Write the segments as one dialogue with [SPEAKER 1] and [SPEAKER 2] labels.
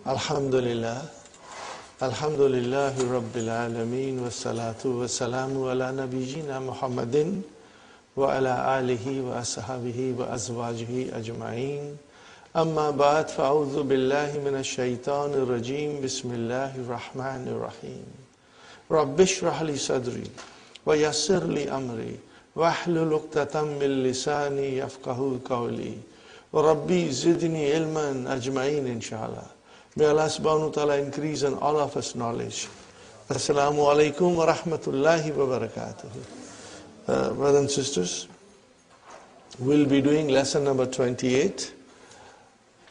[SPEAKER 1] Alhamdulillah, Alhamdulillahi Rabbil Alameen, wassalatu wassalamu ala nabiyyina Muhammadin wa ala alihi wa ashabihi wa azwajihi ajma'in. Amma ba'd, fa'udhu billahi minash shaitanir rajim, bismillahir rahmanir rahim. Rabbi shrah li sadri, wa yassir li amri, wa ahlul uqdatam min lisani yafqahu qawli, wa Rabbi zidni ilman ajma'in inshallah. May Allah subhanahu wa ta'ala increase in all of us knowledge. Assalamu alaikum wa rahmatullahi wa barakatuh. Brothers and sisters, we'll be doing lesson number 28,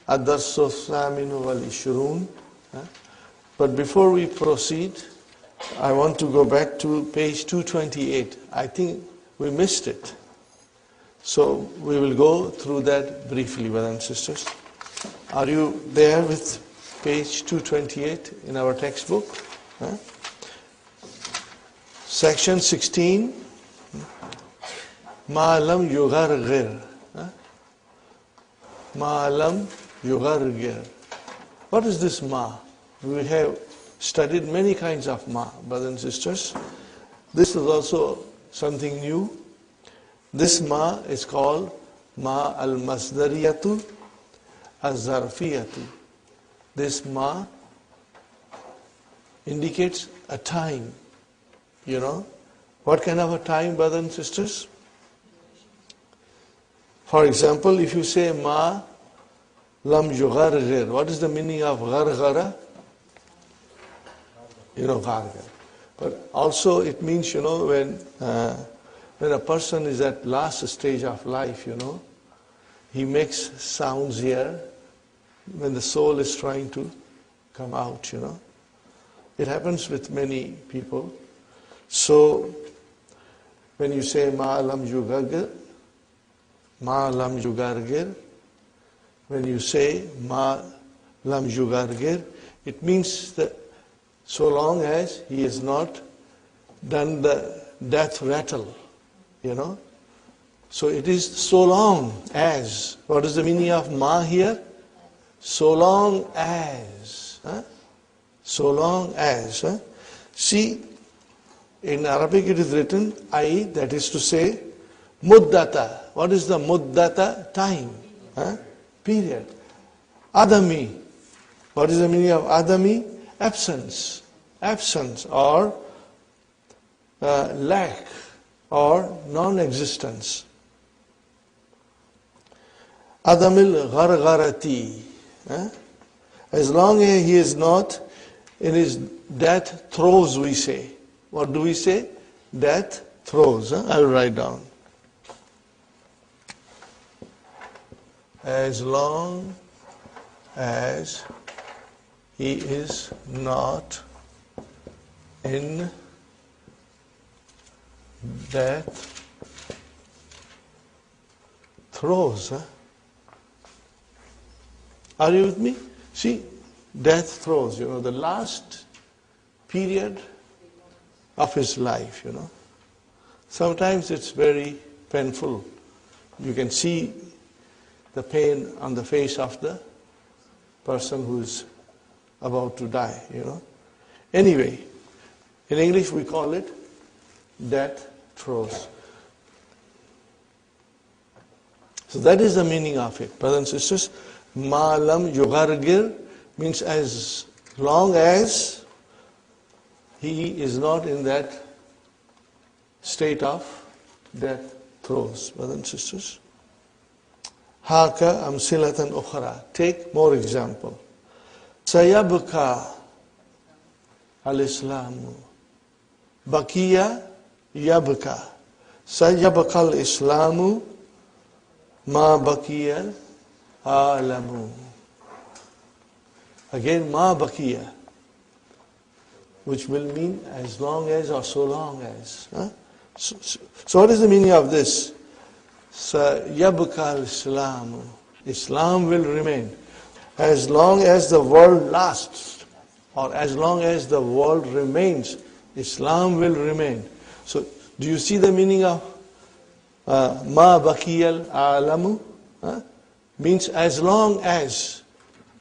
[SPEAKER 1] Ad-Darsu Thaminu wal Ishrun. But before we proceed, I want to go back to page 228. I think we missed it. So we will go through that briefly, brothers and sisters. Are you there with page 228 in our textbook? Section 16, Ma'alam Yughargir. Ma'alam Yughargir. What is this ma? We have studied many kinds of ma, brothers and sisters. This is also something new. This ma is called ma al-masdariyatu az-zarfiyatu. This ma indicates a time. You know, what kind of a time, brothers and sisters? For example, if you say ma lam yughargir, what is the meaning of ghargara? You know, ghargara. But also it means, you know, when a person is at last stage of life, you know, he makes sounds here when the soul is trying to come out, you know. It happens with many people. So, when you say ma lam yughargir, Ma lam yugargir. When you say ma lam yugargir, it means that so long as he has not done the death rattle, you know. So it is so long as. What is the meaning of ma here? So long as. So long as. See, in Arabic it is written I, that is to say, muddata. What is the muddata? Time. Period. Adami. What is the meaning of adami? Absence. Absence or lack or non-existence. Adamil ghargharati. As long as he is not in his death throes, we say. What do we say? Death throes. I will write down. As long as he is not in death throes. Are you with me? See, death throes, you know, the last period of his life, you know. Sometimes it's very painful. You can see the pain on the face of the person who's about to die, you know. Anyway, in English we call it death throes. So that is the meaning of it. Brothers and sisters, ma lam yugargir means as long as he is not in that state of death throes. Brothers and sisters. Haka amsilatan ukhra. Take more example. Sayabka al-Islamu. Bakiya yabka. Sayabka al-Islamu ma bakiya alamu. Again, ma bakiya, which will mean as long as or so long as. So what is the meaning of this? Yabka al-Islamu. Islam will remain. As long as the world lasts, or as long as the world remains, Islam will remain. So, do you see the meaning of ma bakiyal alamu? Means as long as.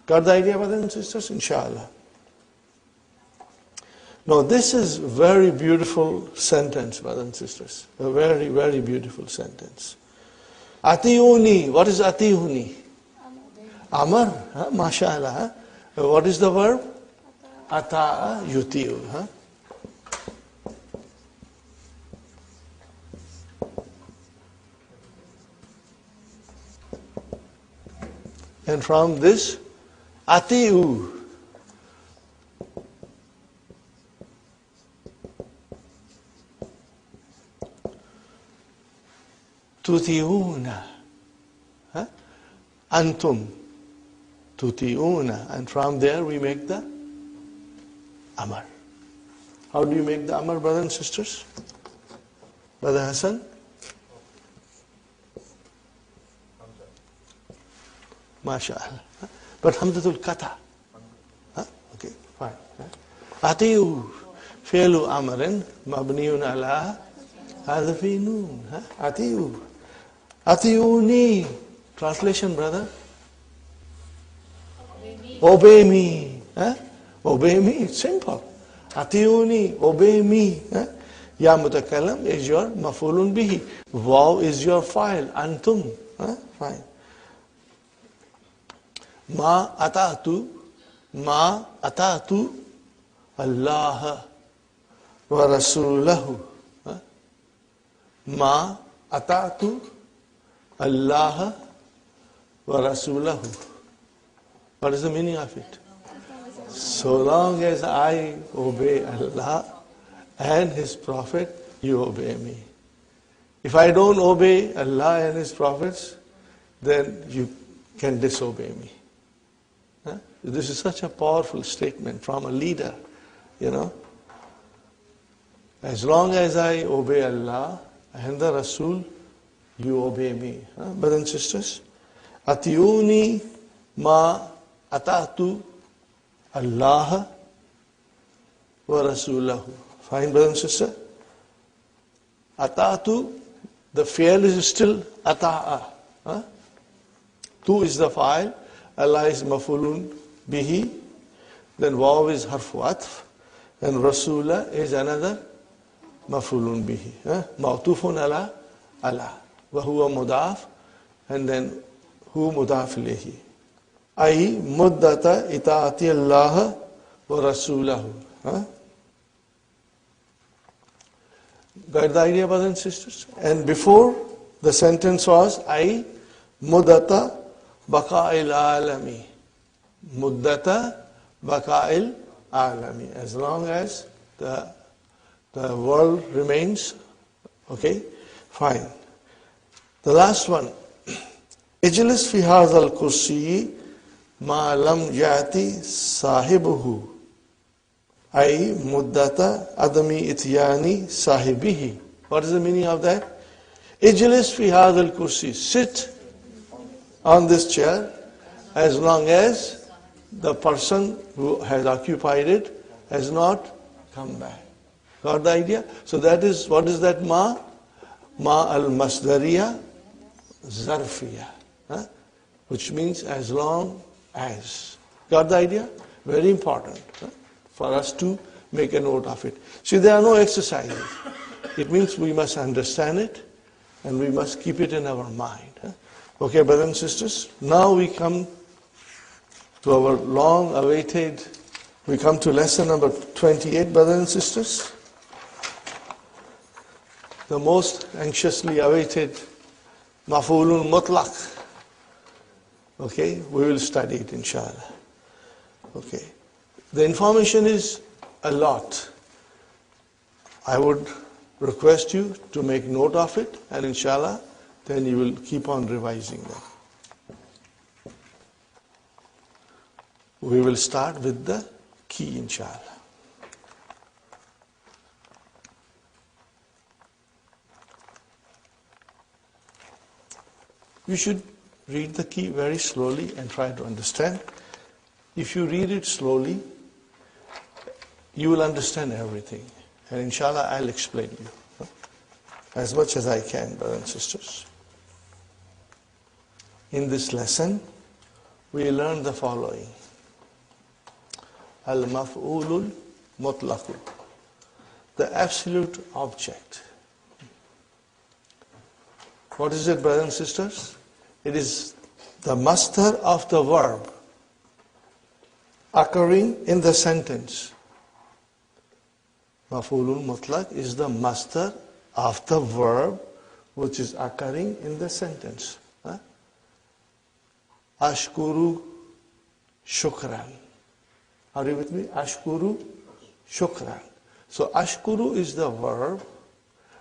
[SPEAKER 1] Got the idea, brothers and sisters? Inshallah. Now, this is a very beautiful sentence, brothers and sisters. A very, very beautiful sentence. Atiuni. What is atiuni? Amar. MashaAllah. What is the verb? Ata'a yutiu. And from this, atiu. Tutiuna. Antum. Tutiuna. And from there we make the Amar. How do you make the Amar, brothers and sisters? Brother Hassan? MashaAllah. But Hamzatul Kata. Okay, fine. Atiu. Fi'lu amarin mabniun ala hadfi noon. Atiu. Atiuni. Translation, brother? Obey me. Obey me. It's simple. Atiuni. Obey me. Ya mutakallam is your mafulun bihi. Waw is your file. Antum. Fine. Ma ata'tu Allah wa rasulahu. Ma ata'tu Allah wa rasulahu. What is the meaning of it? So long as I obey Allah and His Prophet, you obey me. If I don't obey Allah and His Prophets, then you can disobey me. This is such a powerful statement from a leader, you know. As long as I obey Allah and the Rasul, You obey me. Brothers and sisters. Atiyuni ma atatu Allah wa Rasulahu. Fine, brothers and sisters. Atatu, the fi'l is still ata'a. Tu is the fa'il. Allah is mafulun bihi. Then waw is harfu atf. And Rasula is another mafulun bihi. Ma'tufun ala ala. Wa huwa mudaf. And then hu mudaf ilayhi. Ay muddata ita'ati Allah wa Rasulahu. Got the idea, brothers and sisters? And before, the sentence was ay muddata baqa'il alami. Muddata baqa'il alami. As long as the world remains, okay, fine. The last one. Ijlis fi hadha al-kursi ma lam yati sahibuhu. Ay muddata adami ityani sahibihi. What is the meaning of that? Ijlis fi hadha al-kursi. Sit on this chair as long as the person who has occupied it has not come back. Got the idea? So that is, what is that ma? Ma al-masdariya zarfiya. Which means as long as. Got the idea? Very important for us to make a note of it. See, there are no exercises. It means we must understand it and we must keep it in our mind. Okay, brothers and sisters, now we come to our long-awaited, we come to lesson number 28, brothers and sisters. The most anxiously awaited maf'ulun mutlaq. Okay, we will study it, inshallah. Okay, the information is a lot. I would request you to make note of it, and inshallah, then you will keep on revising them. We will start with the key, inshallah. You should read the key very slowly and try to understand. If you read it slowly, you will understand everything. And inshallah, I'll explain you as much as I can, brothers and sisters. In this lesson, we learn the following. Al-maf'ulul mutlaqu. The absolute object. What is it, brothers and sisters? It is the master of the verb occurring in the sentence. Maf'ulun mutlaq is the master of the verb which is occurring in the sentence. Ashkuru shukran. Are you with me? Ashkuru shukran. So ashkuru is the verb,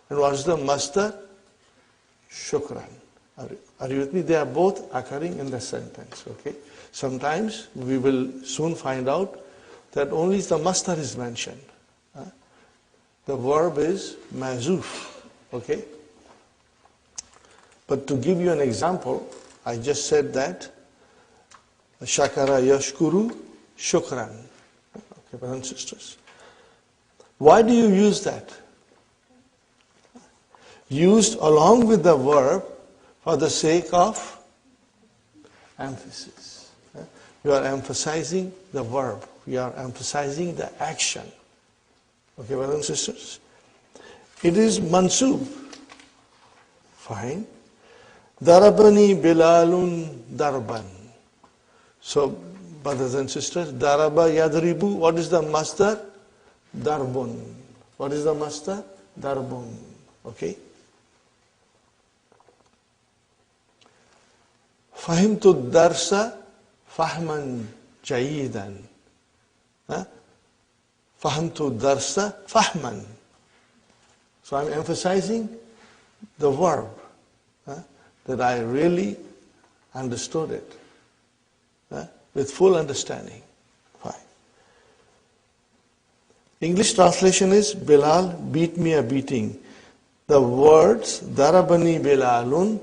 [SPEAKER 1] and what is the master? Shukran. Are you with me? They are both occurring in the sentence. Okay. Sometimes we will soon find out that only the master is mentioned. The verb is mazuf. Okay. But to give you an example, I just said that shakara yashkuru shukran. Okay, brothers and sisters. Why do you use that? Used along with the verb for the sake of emphasis. You are emphasizing the verb. You are emphasizing the action. Okay, brothers and sisters. It is mansub. Fine. Darabani Bilalun Darban. So, brothers and sisters, Daraba Yadribu, what is the master? Darbun. What is the master? Darbun. Okay. Fahimtu darsa fahman jayidan. Fahimtu darsa fahman. So I'm emphasizing the verb. That I really understood it. With full understanding. Fine. English translation is Bilal beat me a beating. The words darabani bilalun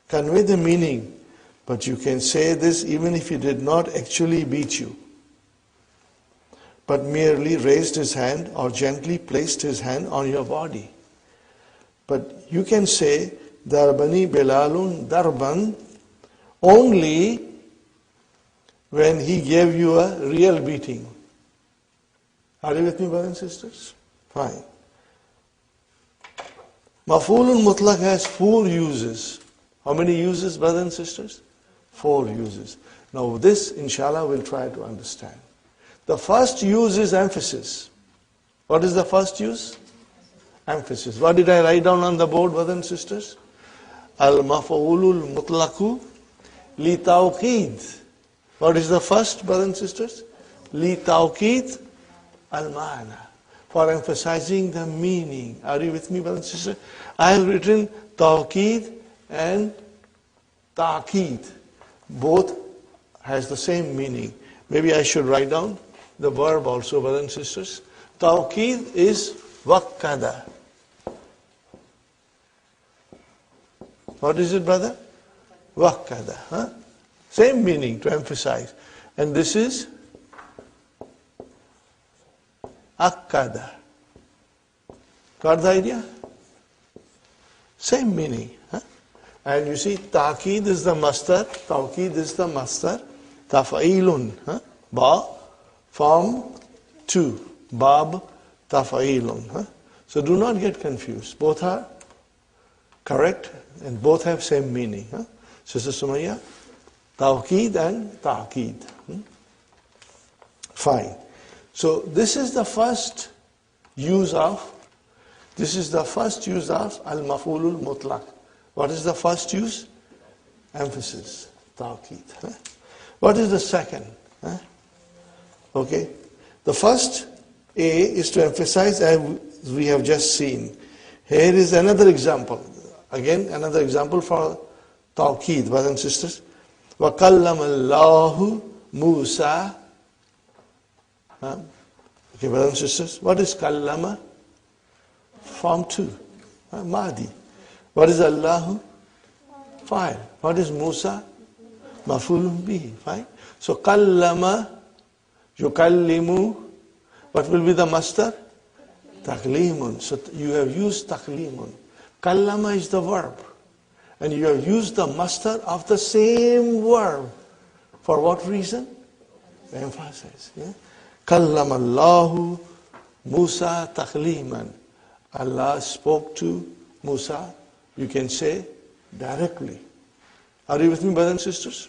[SPEAKER 1] convey the meaning, but you can say this even if he did not actually beat you, but merely raised his hand or gently placed his hand on your body. But you can say darabani bilalun darban only when he gave you a real beating. Are you with me, brothers and sisters? Fine. Maf'ulun mutlaq has 4 uses. How many uses, brothers and sisters? 4 uses. Now this, inshallah, we'll try to understand. The first use is emphasis. What is the first use? Emphasis. What did I write down on the board, brothers and sisters? Al-maf'ulul mutlaqu li tawqid. What is the first, brothers and sisters? Li tawqid al-ma'na. For emphasizing the meaning. Are you with me, brothers and sisters? I have written tawqid and ta'qid. Both has the same meaning. Maybe I should write down the verb also, brothers and sisters. Tawqid is waqqada. What is it, brother? Waqqada. Huh? Same meaning, to emphasize. And this is akkada. Got the idea? Same meaning. Huh? And you see, ta'qid is the masdar, tawqid is the masdar, taf'ilun. Huh? Ba, form 2. Bab, taf'ilun. Huh? So do not get confused. Both are correct and both have same meaning. Huh? Sister Sumaya, tawqid and ta'qid. Fine. So this is the first use of al-maf'ulul mutlaq. What is the first use? Emphasis, tawqid. What is the second? Okay. The first A is to emphasize, as we have just seen. Here is another example. Again, another example for tawqid, brothers and sisters. وَقَلَّمَ اللَّهُ مُوسَى. Okay, brothers and sisters. What is kallama? Form 2. Mahdi. What is Allahu? Fa'il. What is Musa? Maf'ulun bihi. Fine. So kallama, yukallimu. What will be the masdar? Taklimun. So you have used taklimun. Kallama is the verb. And you have used the masdar of the same verb. For what reason? Emphasis. Yeah? Kallama Allahu Musa takliman. Allah spoke to Musa, you can say, directly. Are you with me, brothers and sisters?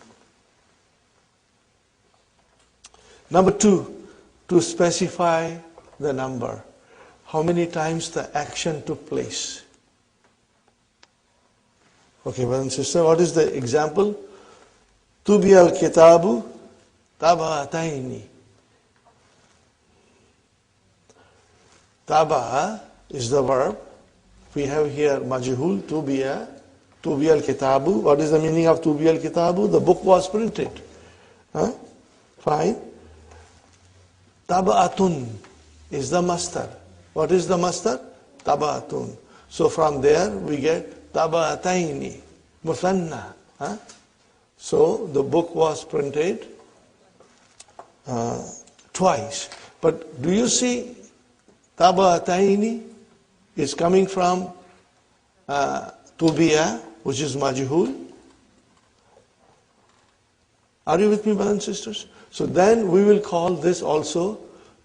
[SPEAKER 1] Number 2, to specify the number. How many times the action took place? Okay, brothers and sisters, what is the example? Tubi al-kitabu tabataini. Taba is the verb. We have here majhul, tubiya al-kitabu. What is the meaning of tubiya al-kitabu? The book was printed. Huh? Fine. Taba'atun is the masdar. What is the masdar? Taba'atun. So from there we get taba'ataini, muthanna. Huh? So the book was printed twice. But do you see taba'ataini is coming from tubiya, which is majhul? Are you with me, brothers and sisters? So then we will call this also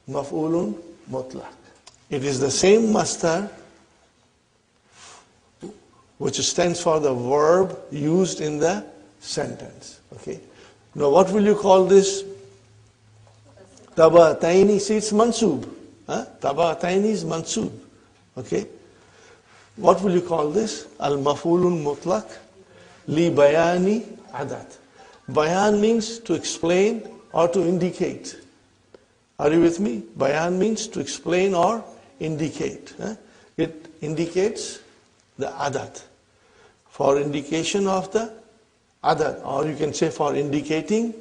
[SPEAKER 1] maf'ulun mutlaq. It is the same masdar which stands for the verb used in the sentence. Okay. Now what will you call this? Taba'ataini, see it's mansub. Taba'ataini is mansub. Okay. What will you call this? Al-maf'ulun mutlaq li bayani adat. Bayan means to explain or to indicate. Are you with me? Bayan means to explain or indicate. It indicates the adat. For indication of the adat, or you can say for indicating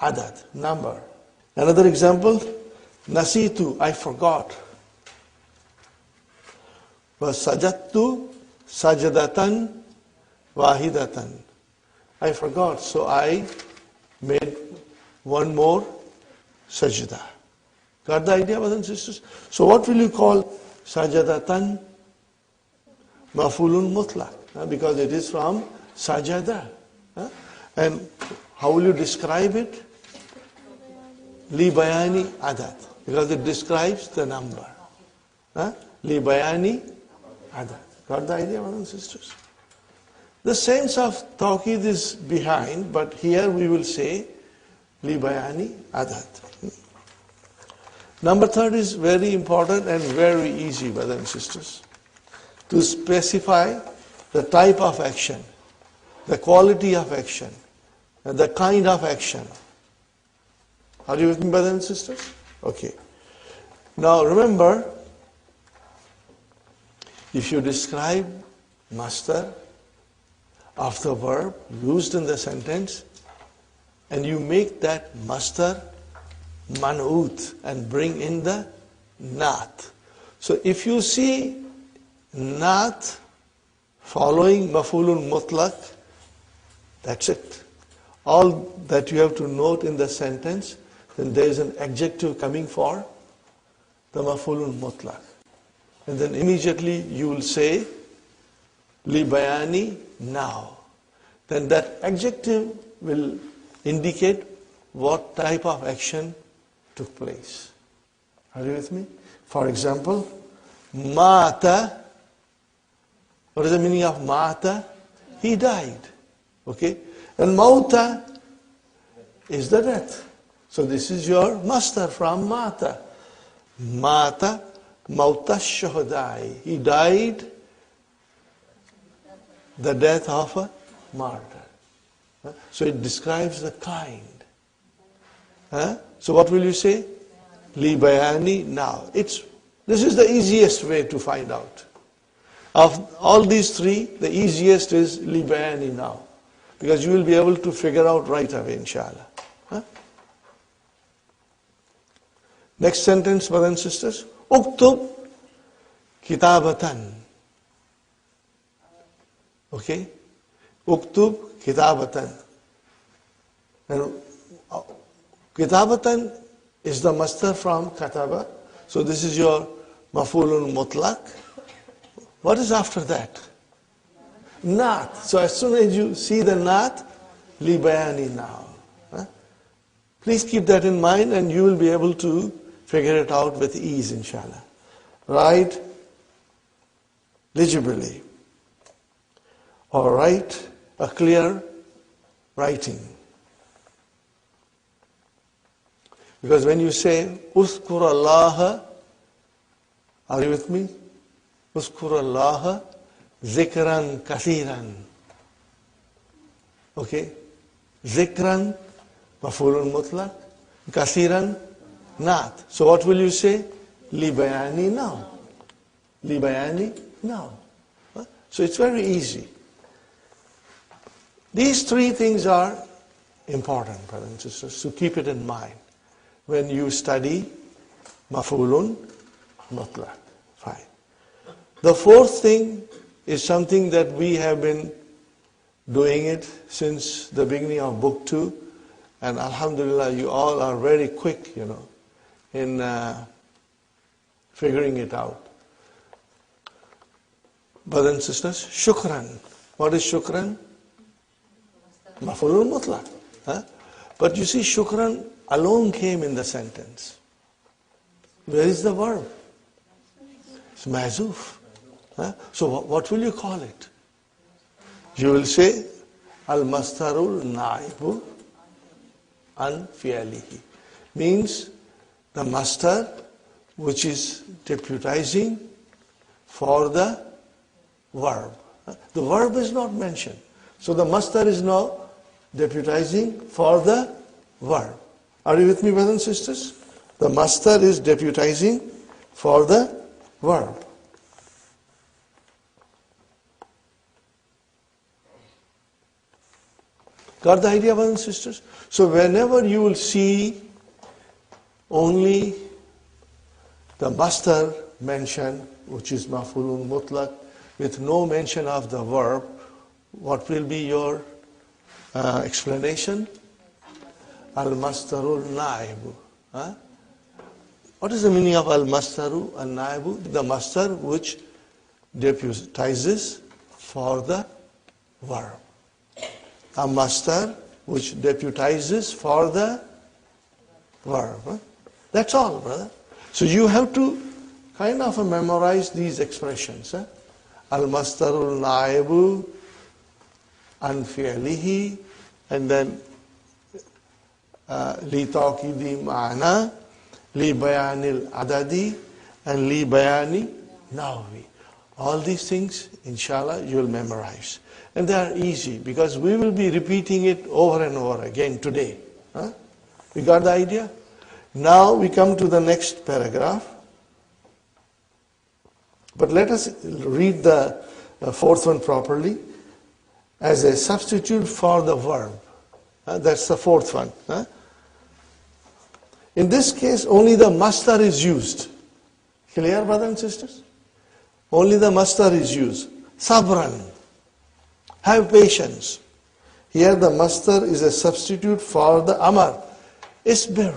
[SPEAKER 1] adat, number. Another example, nasitu, I forgot. وَسَجَدْتُ سَجْدَةً وَاحِدَةً. I forgot, so I made one more sajda. Got the idea, brothers and sisters? So what will you call sajadatan? Mafulun mutlaq, because it is from sajada. And how will you describe it? Li bayani adad, because it describes the number. Li bayani adad. Got the idea, brothers and sisters? The sense of tawqid is behind, but here we will say li bayani adad. Number third is very important and very easy, brothers and sisters. To specify the type of action, the quality of action, and the kind of action. Are you with me, brothers and sisters? Okay. Now remember, if you describe master of the verb used in the sentence, and you make that master man'ut and bring in the naat. So if you see naat following mafulun mutlaq, that's it. All that you have to note in the sentence, then there is an adjective coming for the mafulun mutlaq. And then immediately you will say li bayani now. Then that adjective will indicate what type of action took place. Are you with me? For example, mata. What is the meaning of mata? He died. Okay? And mauta is the death. So this is your master from mata. Mata, mauta shuhadai. He died the death of a martyr. So it describes the kind. So what will you say? Li bayani now. This is the easiest way to find out. Of all these three, the easiest is li bayani now. Because you will be able to figure out right away, inshallah. Next sentence, brothers and sisters. Uktub kitabatan. Okay? Uktub kitabatan. And kitabatan is the master from kataba. So this is your mafulun mutlaq. What is after that? Naat. So as soon as you see the naat, li bayani now. Please keep that in mind and you will be able to figure it out with ease, inshallah. Write legibly. Or write a clear writing. Because when you say, Uskur Allah, are you with me? Uskur Allah zikran kathiran. Okay? Zikran, mafulun mutlaq. Kathiran, naat. So what will you say? Li bayani now. Li bayani now. So it's very easy. These three things are important, brothers and sisters, so keep it in mind when you study mafulun mutlaq. Fine. The fourth thing is something that we have been doing it since the beginning of book 2, and alhamdulillah, you all are very quick, in figuring it out. Brothers and sisters, shukran. What is shukran? Mafulun mutlaq. But you see, shukran alone came in the sentence. Where is the verb? It's mahzuf. So what will you call it? You will say, al-mastarul na'ibu an fi'alihi. Means the master which is deputizing for the verb. The verb is not mentioned. So the master is now deputizing for the verb. Are you with me, brothers and sisters? The master is deputizing for the verb. Got the idea, brothers and sisters? So whenever you will see only the master mention, which is maf'ulun mutlaq, with no mention of the verb, what will be your explanation? Al-mastarul na'ibu. Huh? What is the meaning of al-mastaru al-na'ibu? The mastar which deputizes for the verb. A mastar which deputizes for the verb. Huh? That's all, brother. So you have to kind of memorize these expressions. Huh? Al-mastarul na'ibu an fi'lihi, and then li taqidi ma'na, li bayanil adadi, and li bayani nahwi. All these things, inshallah, you will memorize. And they are easy because we will be repeating it over and over again today. Huh? We got the idea? Now we come to the next paragraph. But let us read the fourth one properly. As a substitute for the verb. That's the fourth one. In this case, only the mastar is used. Clear, brothers and sisters? Only the mastar is used. Sabran. Have patience. Here the mastar is a substitute for the amar. Isbir.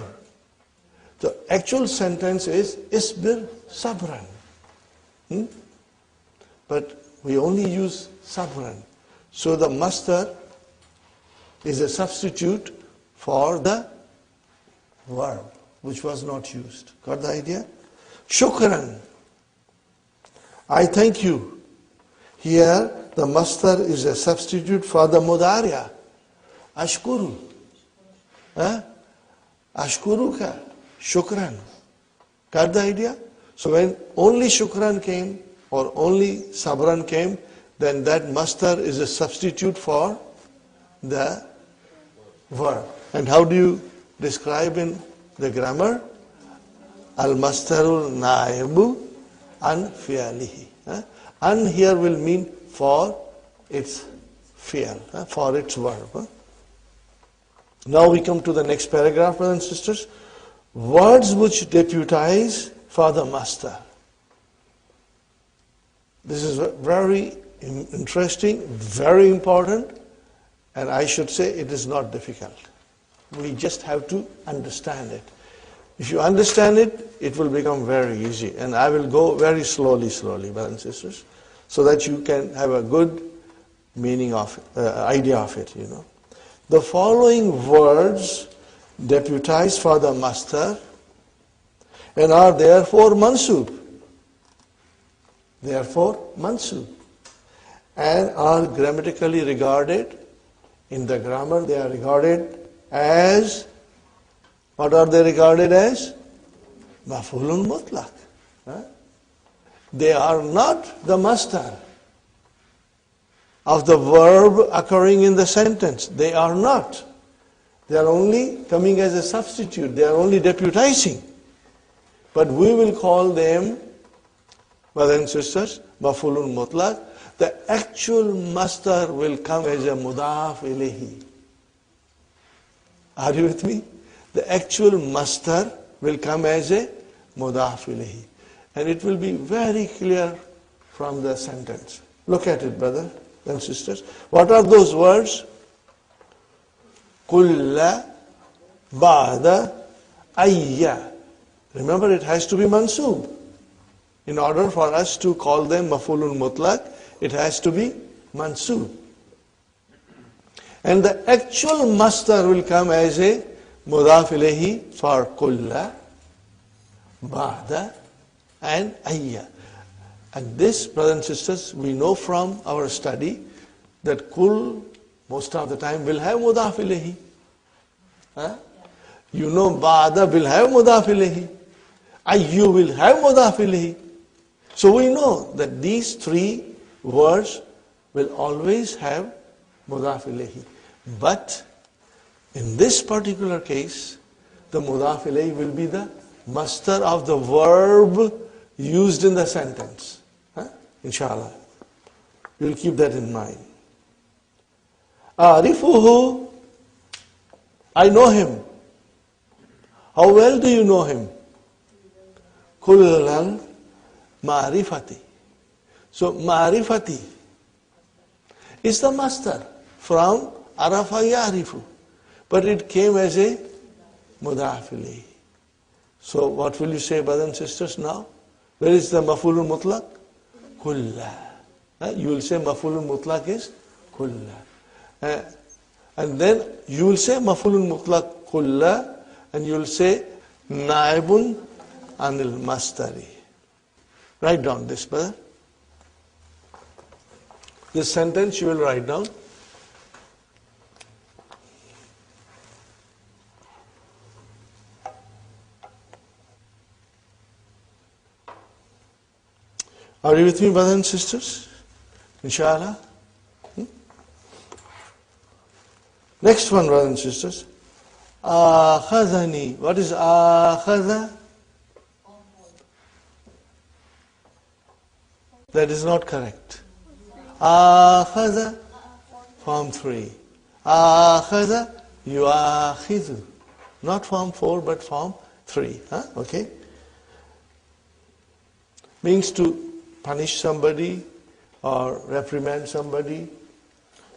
[SPEAKER 1] The actual sentence is Isbir sabran. But we only use sabran. So the mastar is a substitute for the verb, which was not used. Got the idea? Shukran. I thank you. Here, the mastar is a substitute for the mudariya. Ashkuru. Ashkuruka. Shukran. Got the idea? So when only shukran came, or only sabran came, then that mastar is a substitute for the verb. And how do you describe in the grammar? Al-mastarul na'ibu an fi'alihi. An here will mean for its fi'al, for its verb. Now we come to the next paragraph, brothers and sisters. Words which deputize for the mastar. This is very interesting, very important, and I should say it is not difficult. We just have to understand it. If you understand it, it will become very easy. And I will go very slowly, brothers and sisters, so that you can have a good meaning of idea of it, you know. The following words deputize for the mastar and are therefore mansub. Therefore mansub. And are grammatically regarded, in the grammar they are regarded as, what are they regarded as? Maf'ulun mutlaq. They are not the mastar of the verb occurring in the sentence. They are not. They are only coming as a substitute. They are only deputizing. But we will call them, brothers and sisters, maf'ulun mutlaq. The actual mastar will come as a mudaf ilayhi. Are you with me? The actual mastar will come as a mudaf ilayhi. And it will be very clear from the sentence. Look at it, brothers and sisters. What are those words? Kulla, ba'da, ayya. Remember, it has to be mansub. In order for us to call them maf'ulun mutlaq, it has to be mansub. And the actual mastar will come as a mudaf ilayhi for kulla, ba'da, and ayya. And this, brothers and sisters, we know from our study that kul, most of the time, will have mudaf ilayhi. You know ba'da will have mudaf ilayhi. Ayyu will have mudaf ilayhi. So we know that these three words will always have mudaf ilayhi. But in this particular case, the mudaf ilayhi will be the mastar of the verb used in the sentence. Inshallah. You will keep that in mind. Arifuhu, I know him. How well do you know him? Kullan Ma'rifati. So ma'rifati is the master from arafa ya'rifu. But it came as a mudaf ilayhi. So what will you say, brothers and sisters, now? Where is the maf'ulun mutlaq? Kulla. You will say maf'ulun mutlaq is kulla. And then you will say maf'ulun mutlaq kulla, and you will say naibun anil mastari. Write down this, brother. This sentence you will write down. Are you with me, brothers and sisters? Inshallah. Next one, brothers and sisters. Akhazani. What is akhaza? That is not correct. Akhaza, form 3. Akhaza, yuakhizu. Not form 4, but form 3. Okay? Means to punish somebody or reprimand somebody,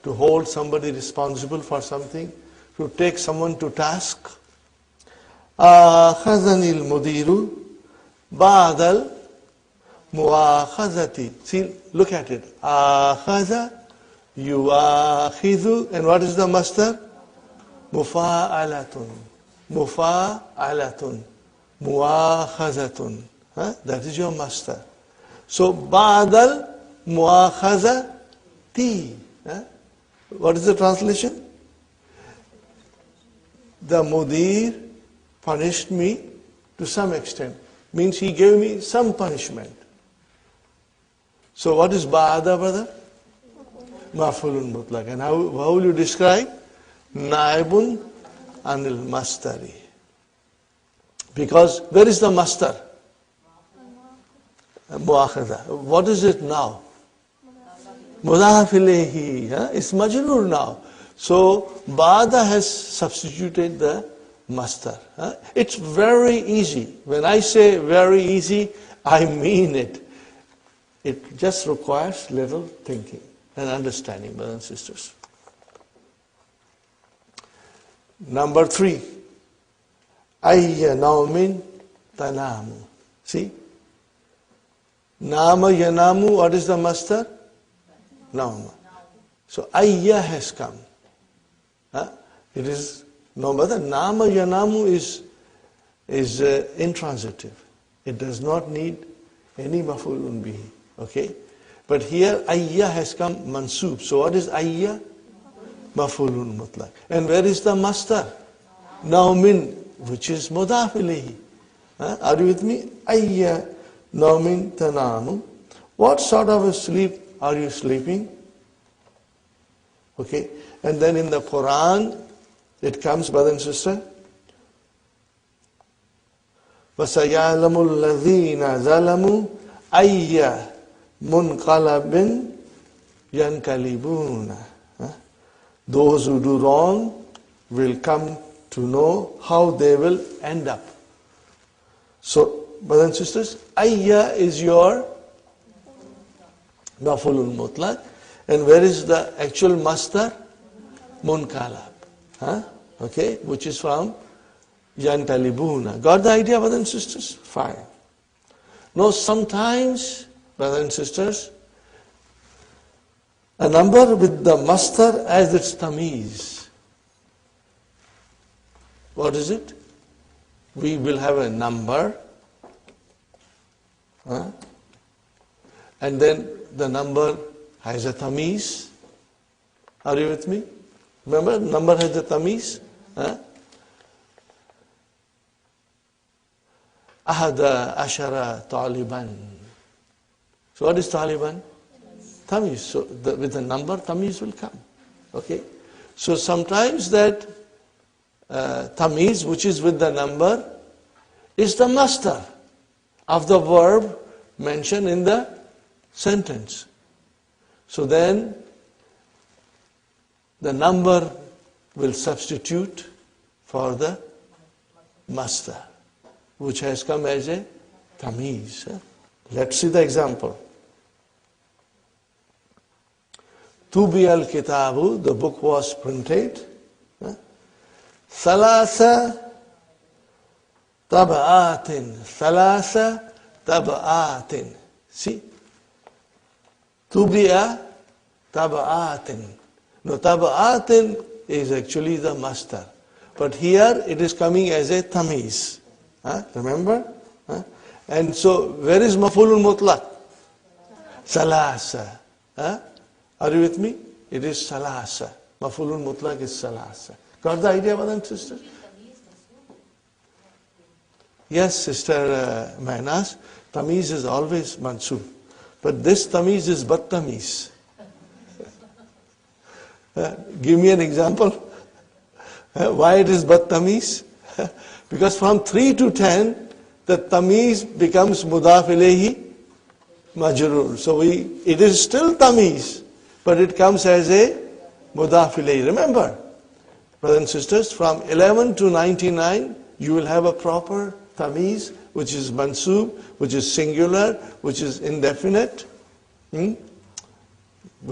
[SPEAKER 1] to hold somebody responsible for something, to take someone to task. Akhazani al-mudiru ba'dal muakhazati. See, look at it. Akhaza, yuakhizu, and what is the master? Mufa'alatun. Mufa'alatun. Muakhazatun. That is your master. So, ba'dal muakhazati. What is the translation? The mudir punished me to some extent. Means he gave me some punishment. So what is ba'da, brother? Maf'ulun mutlaq. And how will you describe? Naibun anil mastari. Because where is the master? Muakhadha. What is it now? Mudaf ilayhi. It's majroor now. So ba'da has substituted the master. It's very easy. When I say very easy, I mean it. It just requires little thinking and understanding, brothers and sisters. Number 3. Ayya naumin tanamu. See? Nama yanamu, what is the master? Nauma. So ayya has come. It is, no, but the nama yanamu is intransitive. It does not need any maf'ulun bihi. Okay? But here ayya has come mansub. So what is ayya? Maf'ulun mutlaq. And where is the master? Naumin, which is mudaf ilayhi. Are you with me? Ayya naumin tanamu. What sort of a sleep are you sleeping? Okay? And then in the Quran, it comes, brother and sister. وَسَيَعْلَمُ الَّذِينَ ظَلَمُوا أَيَّ مُنْقَلَبٍ يَنْقَلِبُونَ. Those who do wrong will come to know how they will end up. So, brothers and sisters, ayya is your maf'ulun mutlaq. And where is the actual master? Munqalab. Okay, which is from yantalibuna. Got the idea, brothers and sisters? Fine. Now, sometimes, brothers and sisters, a number with the master as its tamiz. What is it? We will have a number, and then the number has a tamiz. Are you with me? Remember, number has a tamiz. Ahada ashara taliban. So what is taliban? Tamiz. So with the number, tamiz will come. Okay? So sometimes that tamiz, which is with the number, is the master of the verb mentioned in the sentence. So then, the number will substitute for the master, which has come as a tamiz. Let's see the example. Tubi al-kitabu, the book was printed. Thalasa tab'atin. Thalasa tab'atin. See? Tubi'a tab'atin. No, tab'atin is actually the master. But here it is coming as a tamiz. Remember? And so, where is maf'ulul mutlaq? Salasa. Are you with me? It is salasa. Maf'ulul mutlaq is salasa. Got the idea, brothers and sisters? Yes, Sister Mahnas, tamiz is always mansub. But this tamiz is bat tamiz. Give me an example. Why it is bat tamiz? Because from 3 to 10, the tamiz becomes mudaf ilayhi majrur. So it is still tamiz, but it comes as a mudaf ilayhi. Remember, brothers and sisters, from 11 to 99, you will have a proper tamiz, which is mansub, which is singular, which is indefinite. We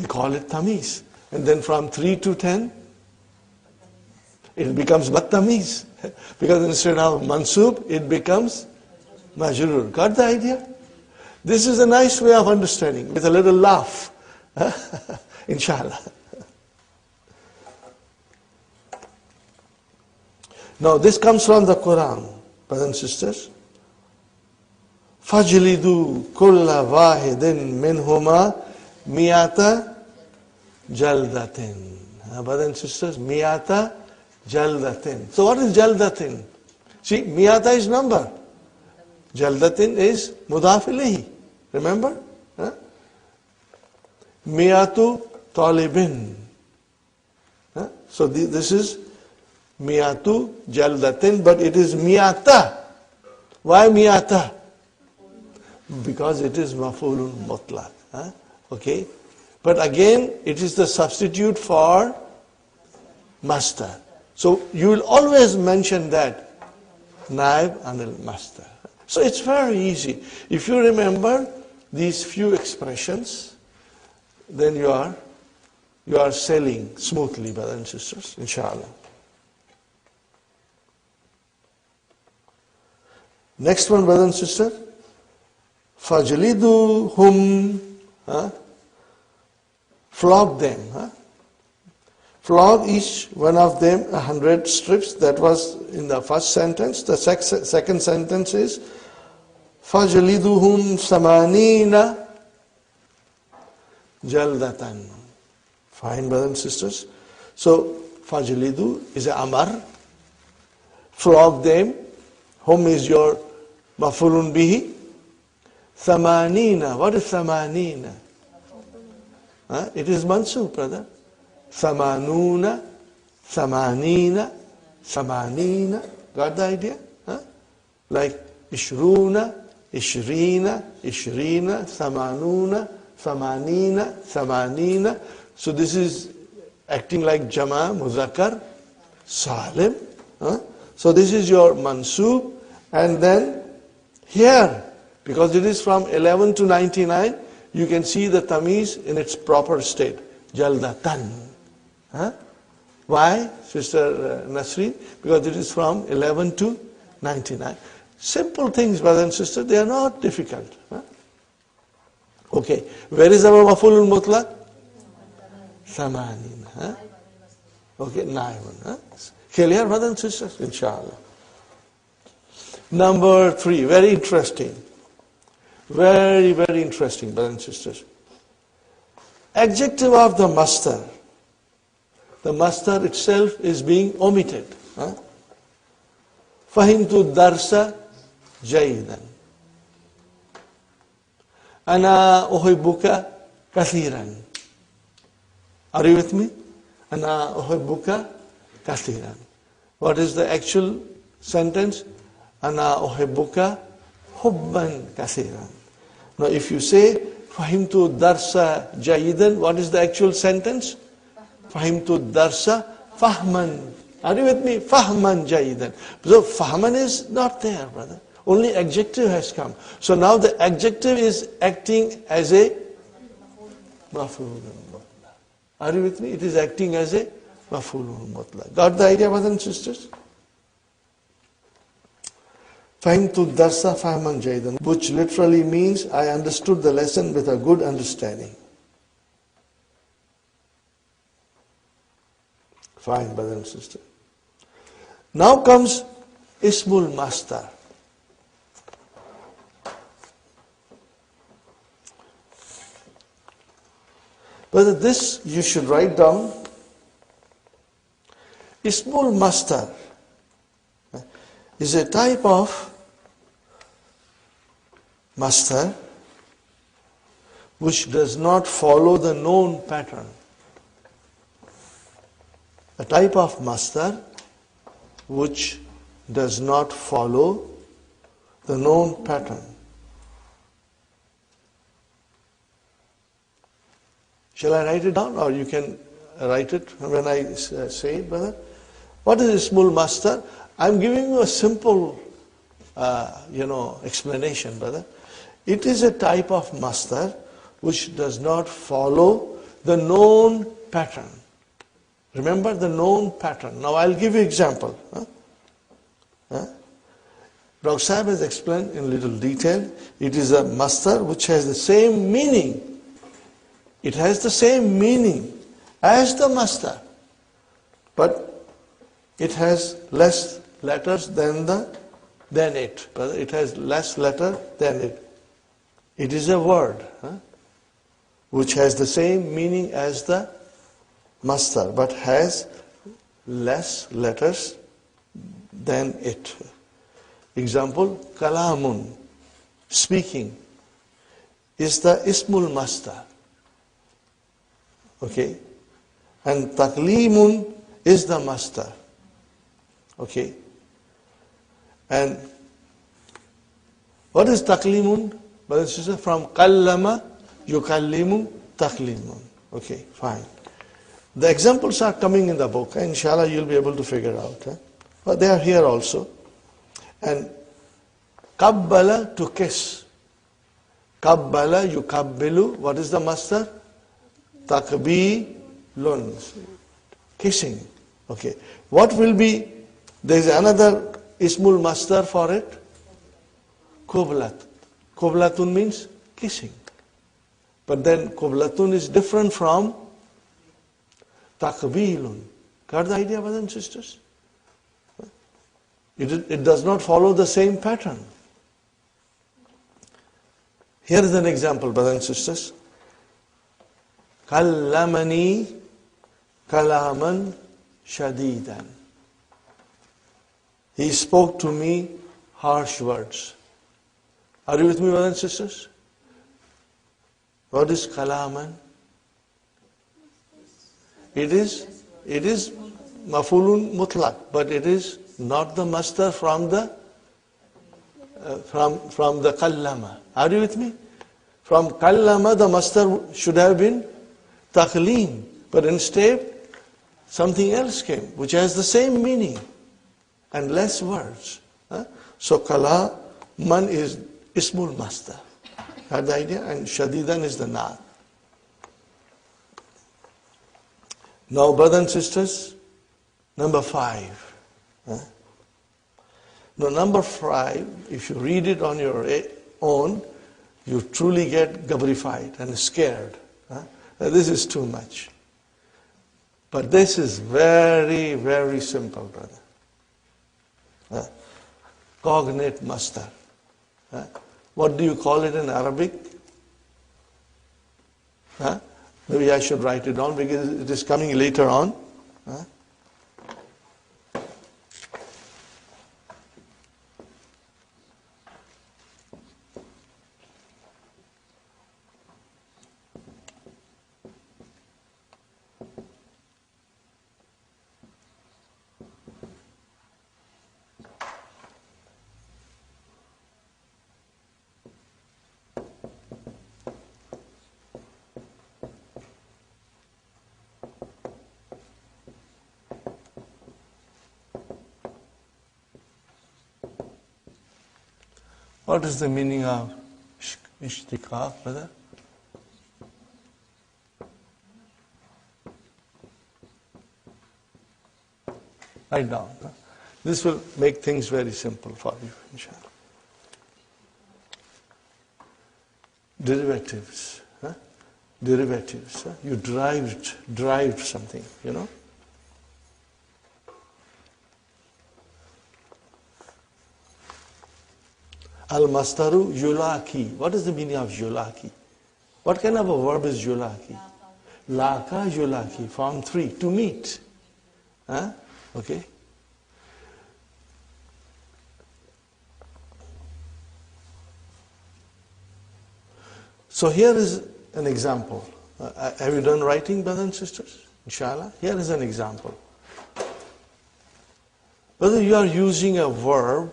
[SPEAKER 1] call it tamiz. And then from 3 to 10, it becomes bat tamiz. Because instead of mansub, it becomes majrur. Got the idea? This is a nice way of understanding, with a little laugh. Inshallah. Now this comes from the Quran, brothers and sisters. فَجْلِدُوا كُلَّ وَاحِدٍ مِّنْهُمَا مِيَةَ جَلْدَةٍ. Brothers and sisters, مِيَةَ جَلْدَةٍ. So what is جَلْدَةٍ? See, مِيَةَ is number. Jaldatin is mudaf ilayhi. Remember? Miyatu talibin. So this is miyatu jaldatin, but it is miyata. Why miyata? Because it is maf'ulun mutlaq. Okay? But again, it is the substitute for master. So you will always mention that naib anil master. So it's very easy. If you remember these few expressions, then you are sailing smoothly, brothers and sisters, inshallah. Next one, brothers and sisters. Fajliduhum. Flog them. Flog each one of them 100 strips. That was in the first sentence. The second sentence is فَجْلِدُهُمْ ثَمَانِينَ جَلْدَةً. Fine, brothers and sisters. So, فَجْلِدُ is a amar. Flog them. Hum is your maf'ulun bihi. ثَمَانِينَ. What is ثَمَانِينَ? It is mansub, brother. ثَمَانُونَ ثَمَانِينَ ثَمَانِينَ. Got the idea? Like إشرون إشرين إشرين ثمانون ثمانين ثمانين. So this is acting like Jama, Muzakkar, Salim. So this is your mansub. And then here, because it is from 11 to 99, you can see the tamiz in its proper state. Jaldatan. Why, Sister Nasreen? Because it is from 11 to 99. Simple things, brothers and sisters, they are not difficult. Okay, where is our maf'ulul mutlaq? Thamanin. Okay, naibun. Clear, brothers and sisters? Inshallah. Number 3, very interesting. Very, very interesting, brothers and sisters. Adjective of the master. The master itself is being omitted. Fahimtu darsa جيدا. أنا أحبك كثيرا. Are you with me? أنا أحبك كثيرا. What is the actual sentence? أنا أحبك حبا كثيرا. Now if you say فهمت الدرس جيدا, what is the actual sentence? فهمت الدرس فهما. Are you with me? فهما جيدا. So fahman is not there, brother. Only adjective has come. So now the adjective is acting as a maf'ulun mutlaq. Are you with me? It is acting as a maf'ulun mutlaq. Got the idea, brothers and sisters? Fahimtu darsa fahman jaydan, which literally means I understood the lesson with a good understanding. Fine, brother and sister. Now comes Ismul Mastar. But this you should write down. Ismul Mastar is a type of mastar which does not follow the known pattern. A type of mastar which does not follow the known pattern. Shall I write it down, or you can write it when I say it, brother? What is Ismul Mastar? I'm giving you a simple, explanation, brother. It is a type of mastar which does not follow the known pattern. Remember the known pattern. Now I'll give you example. Dr. Sahib has explained in little detail. It is a mastar which has the same meaning. It has the same meaning as the mastar, but it has less letters than it. It has less letter than it. It is a word which has the same meaning as the mastar, but has less letters than it. Example, kalamun, speaking, is the ismul mastar. Okay? And taklimun is the mastar. Okay? And what is taklimun? Brothers and sisters, from kallama, yukallimu, taklimun. Okay, fine. The examples are coming in the book. Inshallah, you'll be able to figure out. But they are here also. And kabbala, to kiss. Kabbala, yukabbilu. What is the mastar? Takbilun. Kissing. Okay. What will be? There is another ismul mastar for it. Qublat. Qublatun means kissing. But then qublatun is different from takbilun. Got the idea, brothers and sisters? It does not follow the same pattern. Here is an example, brothers and sisters. Kallamani kalaman shadidan. He spoke to me harsh words. Are you with me, brothers and sisters? What is kalaman? It is mafulun mutlaq, but it is not the mastar from the kallama. Are you with me? From kallama, the mastar should have been taklim, but instead something else came, which has the same meaning and less words. So kalaman is ismul mastar. Got the idea? And shadidan is the naat. Now, brothers and sisters, number 5. Now, number 5, if you read it on your own, you truly get gabrified and scared. This is too much. But this is very, very simple, brother. Cognate mastar. What do you call it in Arabic? Maybe I should write it down because it is coming later on. What is the meaning of ishtiqaq, brother? Write down. This will make things very simple for you, inshallah. Derivatives. Derivatives. You derived something, you know. Al-mastaru yulaki. What is the meaning of yulaki? What kind of a verb is yulaki? Laka yulaki. Form 3. To meet. Okay. So here is an example. Have you done writing, brothers and sisters? Inshallah. Here is an example. Whether you are using a verb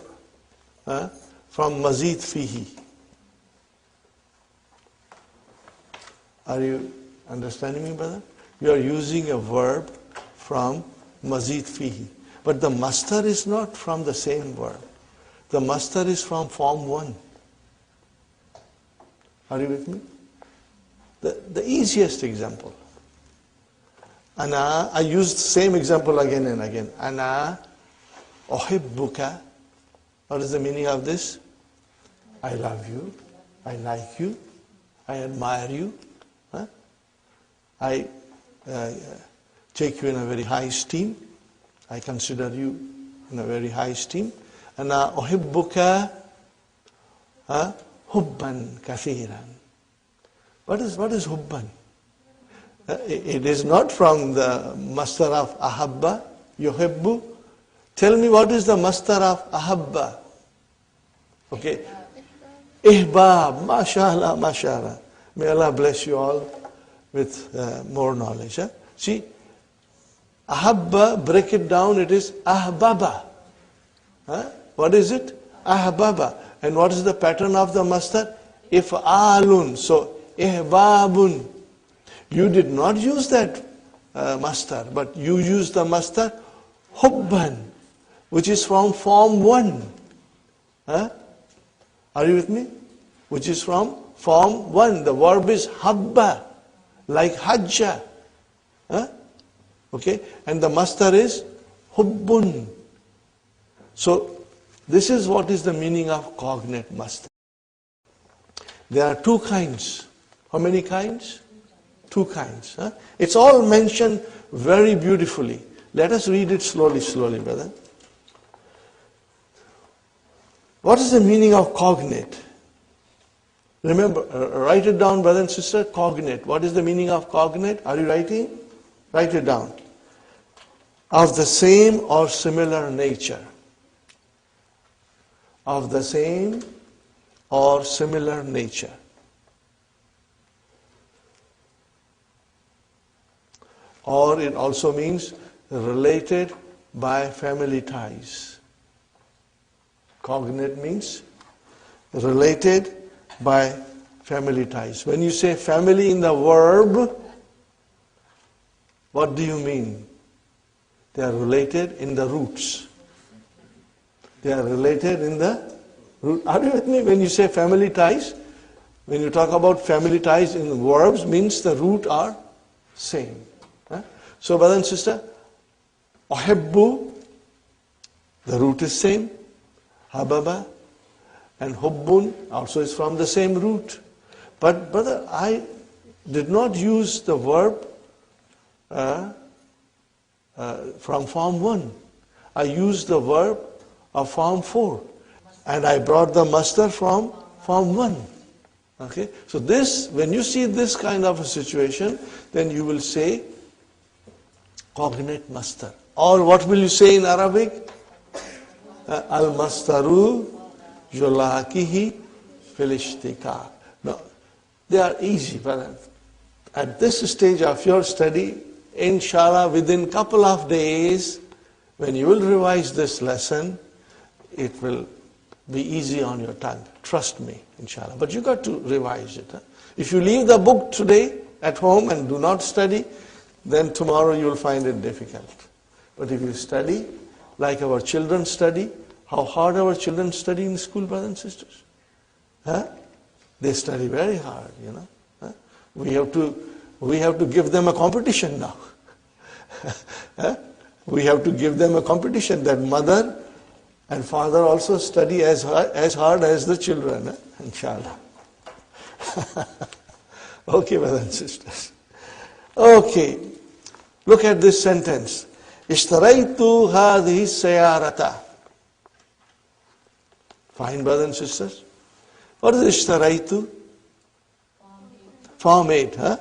[SPEAKER 1] from mazid fihi. Are you understanding me, brother? You are using a verb from mazid fihi. But the masdar is not from the same verb. The masdar is from form 1. Are you with me? The easiest example. Ana, I used the same example again and again. Ana uhibbuka. What is the meaning of this? I love you. I like you. I admire you. I take you in a very high esteem. I consider you in a very high esteem. Ana uhibbuka hubban kathiran. What is hubban? It is not from the masdar of ahabba, yuhibbu. Tell me what is the masdar of ahabba? Okay. Ihbab, mashallah, mashallah. May Allah bless you all with more knowledge. See, ahabba, break it down, it is ahbaba. What is it? Ahbaba. And what is the pattern of the masdar? If'alun. So, ihbabun. You did not use that masdar, but you used the masdar hubban, which is from form 1. Are you with me? Which is from form 1. The verb is habba, like hajja. Okay? And the masdar is hubbun. So, this is what is the meaning of cognate masdar. There are 2 kinds. How many kinds? 2 kinds. It's all mentioned very beautifully. Let us read it slowly, brother. What is the meaning of cognate? Remember, write it down, brother and sister. Cognate. What is the meaning of cognate? Are you writing? Write it down. Of the same or similar nature. Of the same or similar nature. Or it also means related by family ties. Cognate means related by family ties. When you say family in the verb, what do you mean? They are related in the roots. They are related in the root. Are you with me? When you say family ties, when you talk about family ties in the verbs, means the root are same. So, brother and sister, uhibbu, the root is same. Hababa and hubbun also is from the same root. But, brother, I did not use the verb from form 1. I used the verb of form 4. And I brought the masdar from form 1. Okay? So this, when you see this kind of a situation, then you will say cognate masdar. Or what will you say in Arabic? Al-mastaru yulakihi fil ishtiqaq. No, they are easy, but at this stage of your study, inshallah, within couple of days, when you will revise this lesson, it will be easy on your tongue. Trust me, inshallah. But you got to revise it. If you leave the book today at home and do not study, then tomorrow you will find it difficult. But if you study, like our children study, how hard our children study in school, brothers and sisters? Huh? They study very hard, you know. Huh? We have to give them a competition now. Huh? We have to give them a competition that mother and father also study as hard as the children, inshallah. Okay, brothers and sisters. Okay, look at this sentence. Ishtaraitu hadhihi sayarata. Fine, brothers and sisters. What is ishtaraitu? Form 8, huh?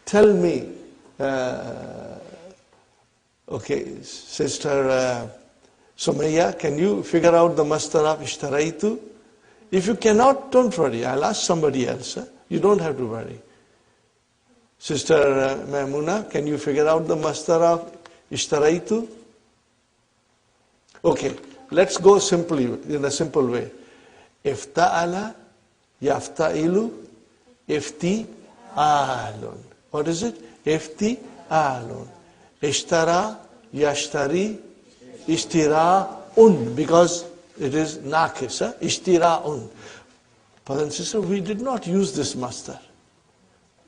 [SPEAKER 1] Tell me, okay, Sister Sumaya, can you figure out the masdar of ishtaraitu? If you cannot, don't worry. I'll ask somebody else. Huh? You don't have to worry. Sister Maimuna, can you figure out the masdar of ishtaraitu? Okay, let's go simply, in a simple way. Ifta'ala, yafta'ilu, ifti'alun. What is it? Ifti'alun. Ishtara, yashtari, ishtira'un, because it is naqis, huh? Ishtira'un. Brother and sister, we did not use this masdar.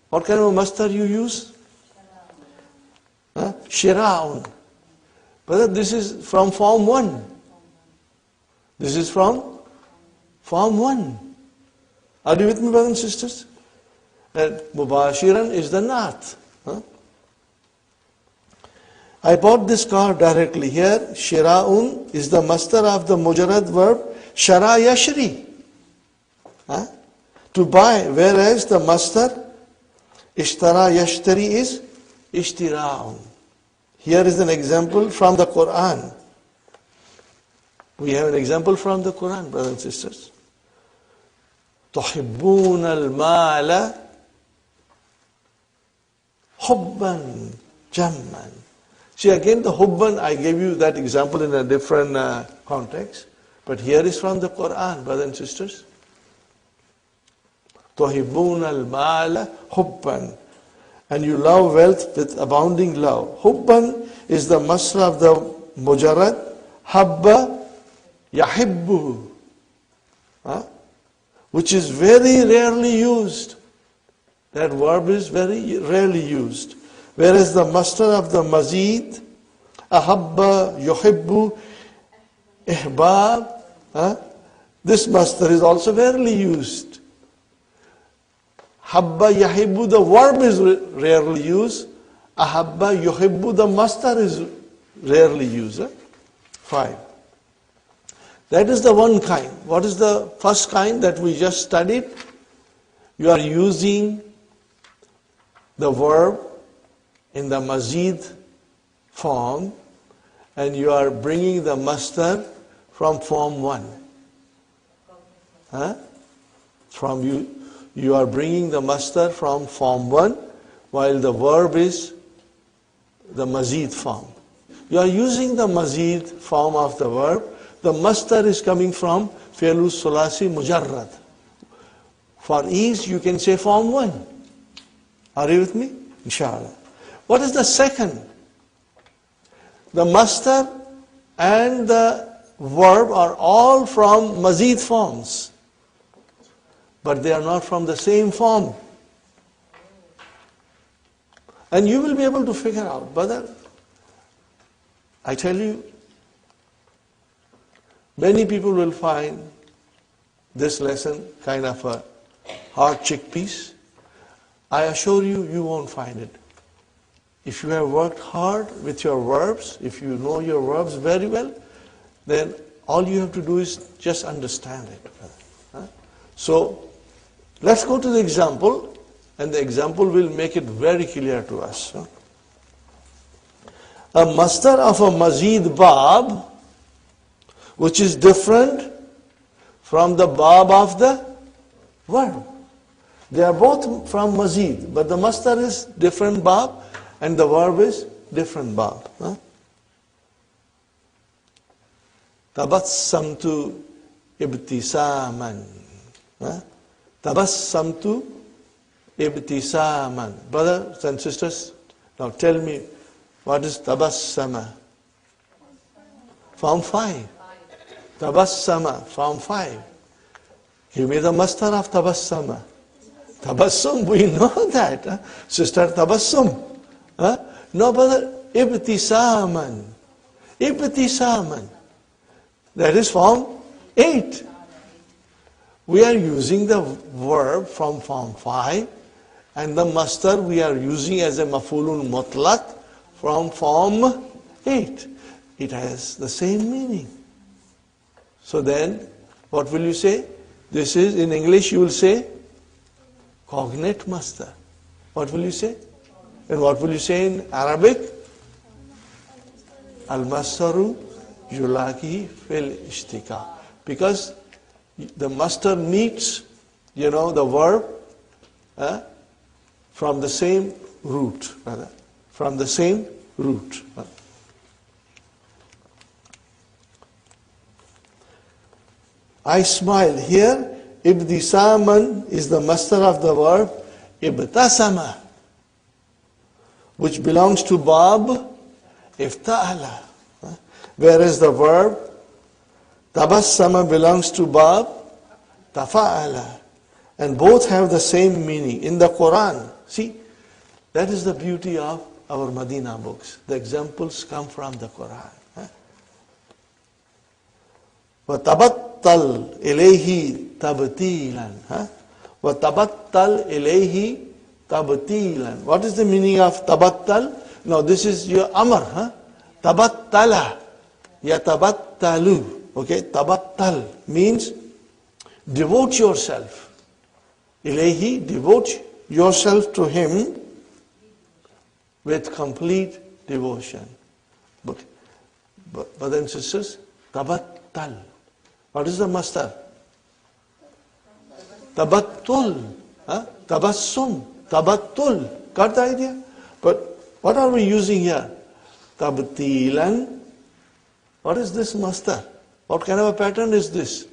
[SPEAKER 1] What kind of a masdar you use? Huh? Shira'un. Brother, this is from form 1. This is from form 1. Are you with me, brothers and sisters? And Mubashiran is the naat. Huh? I bought this car directly. Here, shira'un is the masdar of the mujarrad verb shara yashri. Huh? To buy, whereas the masdar ishtara yashtari is ishtira'un. Here is an example from the Quran. We have an example from the Quran, brothers and sisters. تُحِبُّونَ الْمَالَ حُبًّا جَمًّا. See, again, the hubban, I gave you that example in a different context. But here is from the Quran, brothers and sisters. تُحِبُّونَ الْمَالَ حُبًّا. And you love wealth with abounding love. Hubban is the masdar of the mujarrad. Habba yahibbuhu. Which is very rarely used. That verb is very rarely used. Whereas the masdar of the mazid, ahabba, yuhibbu, ihbab, this masdar is also rarely used. Habba, yahibbu, the verb is rarely used. Ahabba, yuhibbu, the masdar is rarely used. 5. That is the one kind. What is the first kind that we just studied? You are using the verb in the mazid form and you are bringing the masdar from form 1. You are bringing the masdar from form 1 while the verb is the mazid form. You are using the mazid form of the verb. The masdar is coming from fi'lu sulasi mujarrad. For ease, you can say form 1. Are you with me? Inshallah. What is the second? The masdar and the verb are all from mazid forms. But they are not from the same form. And you will be able to figure out, brother, I tell you, many people will find this lesson kind of a hard chickpeas. I assure you, you won't find it. If you have worked hard with your verbs, if you know your verbs very well, then all you have to do is just understand it. So, let's go to the example, and the example will make it very clear to us. A masdar of a mazid bab, which is different from the bab of the verb. They are both from mazid, but the masdar is different bab and the verb is different bab. Tabassamtu ibtisaman. Tabassamtu ibtisaman. Brothers and sisters, now tell me, what is tabassama? Form 5. Tabassama, form 5. Give me the master of tabassama. Tabassum, we know that. Huh? Sister Tabassum. Huh? No, brother, ibtisaman. Ibtisaman. That is form 8. We are using the verb from form 5, and the master we are using as a mafulun mutlaq from form 8. It has the same meaning. So then, what will you say? This is, in English you will say, cognate master. What will you say? And what will you say in Arabic? Al-mastaru yulaki fil ishtika. Because the master meets, the verb from the same root. From the same root. I smile. Here, ibtisaman is the master of the verb ibtasama, which belongs to bab ifta'ala. Whereas the verb tabassama belongs to bab tafa'ala. And both have the same meaning in the Quran. See, that is the beauty of our Madina books. The examples come from the Quran. وَتَبَتَّلْ إِلَيْهِ تَبْتِيلًا وَتَبَتَّلْ إِلَيْهِ تَبْتِيلًا. What is the meaning of tabattal? Now this is your amr. Tabattala. Yatabattalu. Okay, tabattal means devote yourself. Ilayhi, devote yourself to him with complete devotion. But brothers and sisters, tabattal. What is the master? Tabattul. Tabassum. Tabattul. Got the idea? But what are we using here? Tabtilan. What is this master? What kind of a pattern is this?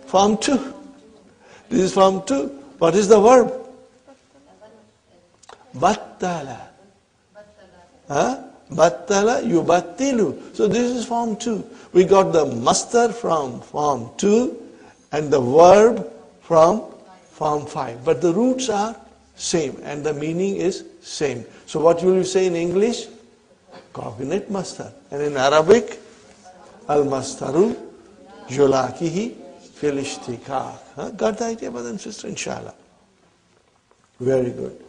[SPEAKER 1] Form 2. This is form 2. What is the verb? Battala. Battala yubattilu. So this is form 2. We got the master from form 2 and the verb from form 5. But the roots are same and the meaning is same. So what will you say in English? Cognate master. And in Arabic, al-mastaru yulakihi fil ishtikak. Got the idea, brother and sister? Inshallah. Very good.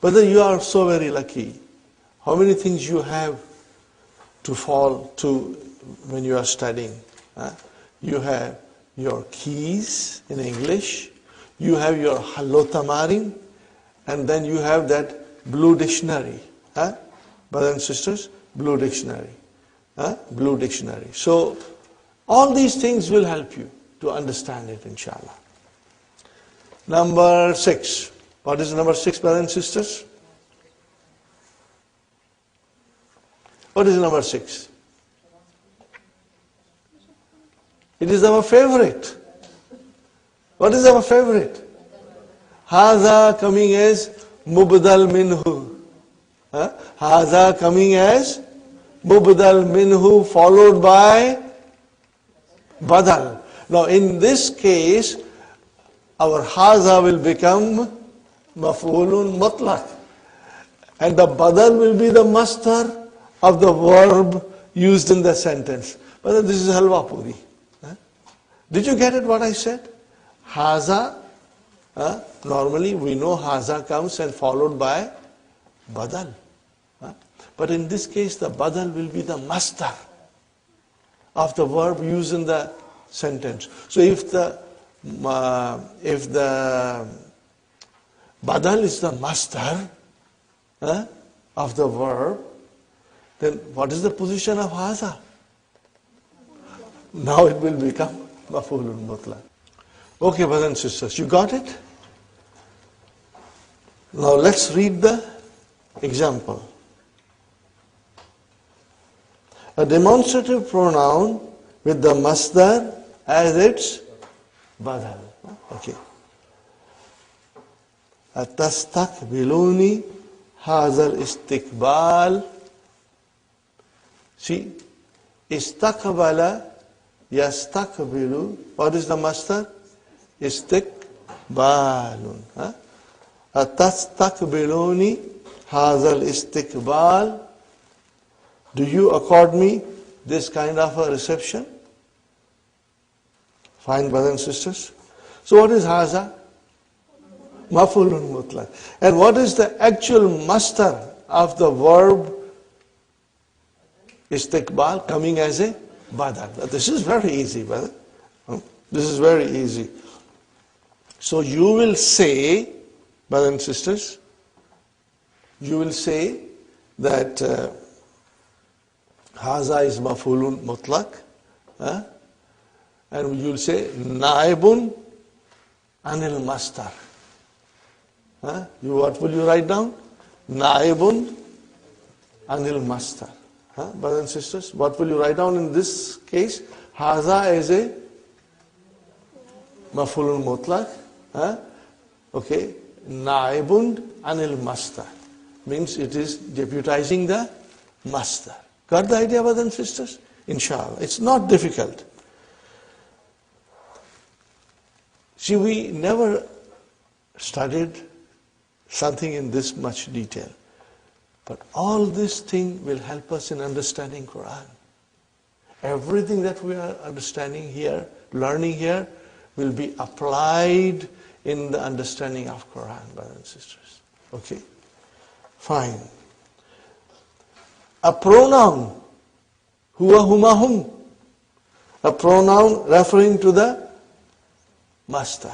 [SPEAKER 1] Brother, you are so very lucky. How many things you have to fall to when you are studying? You have your keys in English, you have your halotamarin, and then you have that blue dictionary. Brothers and sisters, blue dictionary. Blue dictionary. So, all these things will help you to understand it, inshallah. Number 6. What is number 6, brothers and sisters? What is number 6? It is our favorite. What is our favorite? Haza coming as mubdal minhu. Haza coming as mubdal minhu followed by badal. Now in this case, our haza will become maf'ulun mutlaq. And the badal will be the master of the verb used in the sentence. But this is halwa puri. Did you get it what I said? Haza, normally we know haza comes and followed by badal. But in this case the badal will be the master of the verb used in the sentence. So if the badal is the master of the verb, then what is the position of haza? Now it will become maf'ulun mutlaq. Okay, brothers and sisters, you got it? Now let's read the example. A demonstrative pronoun with the masdar as its badal. Okay. Atastaqbiluni hazal istiqbal. See, istaqbala yastaqbilu. What is the masdar? Istiqbalun. Atastakbiluni hazal istiqbal. Do you accord me this kind of a reception? Fine, brothers and sisters. So what is haza? Maf'ulun mutlaq. And what is the actual masdar of the verb istiqbal coming as a badal? This is very easy, brother. This is very easy. So you will say, brothers and sisters, you will say that haza is maf'ulun mutlaq, and you will say naibun anil masdar. What will you write down? Naibun anil masdar. Brothers and sisters, what will you write down in this case? Haza is a maf'ulun mutlaq. Okay. Naibun anil masdar. Means it is deputizing the masdar. Got the idea, brothers and sisters? Inshallah. It's not difficult. See, we never studied something in this much detail. But all this thing will help us in understanding Quran. Everything that we are understanding here, learning here, will be applied in the understanding of Quran, brothers and sisters. Okay? Fine. A pronoun, huwa, huma, hum. A pronoun referring to the master.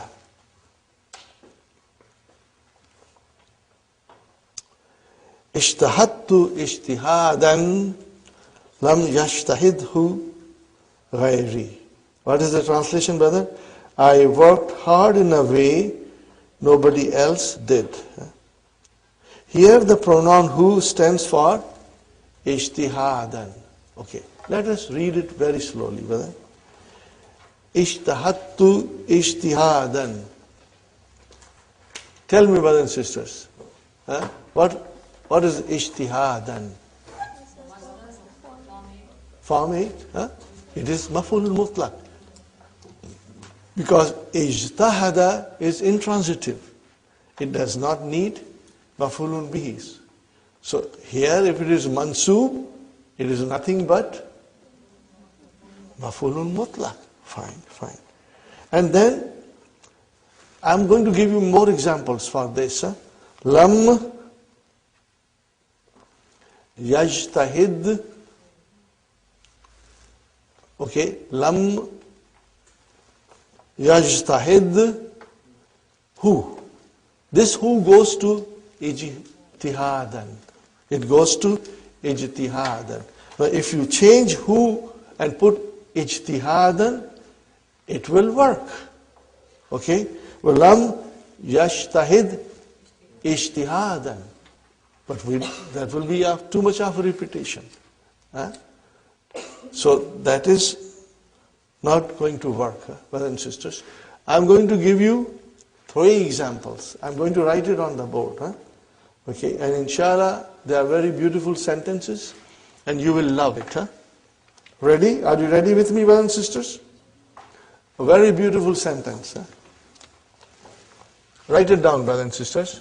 [SPEAKER 1] Ishtahadtu ishtihadan lam yashtahidhu ghairi. What is the translation, brother? I worked hard in a way nobody else did. Here the pronoun who stands for ishtihadan. Okay, let us read it very slowly, brother. Ishtahadtu ishtihadan. Tell me, brothers and sisters, what is ishtihadan? Form 8. It is maf'ulun mutlaq. Because ijtahada is intransitive. It does not need maf'ulun bihis. So here if it is mansub, it is nothing but maf'ulun mutlaq. Fine. And then I'm going to give you more examples for this. Lam yajtahid. Okay, lam yajtahid who? This who goes to ijtihadan. It goes to ijtihadan. Now if you change who and put ijtihadan, it will work. Okay? Well, lam yajtahid ijtihadan. But that will be too much of a repetition. So that is not going to work, brothers and sisters. I'm going to give you 3 examples. I'm going to write it on the board. Okay, and inshallah, they are very beautiful sentences and you will love it. Ready? Are you ready with me, brothers and sisters? A very beautiful sentence. Write it down, brothers and sisters.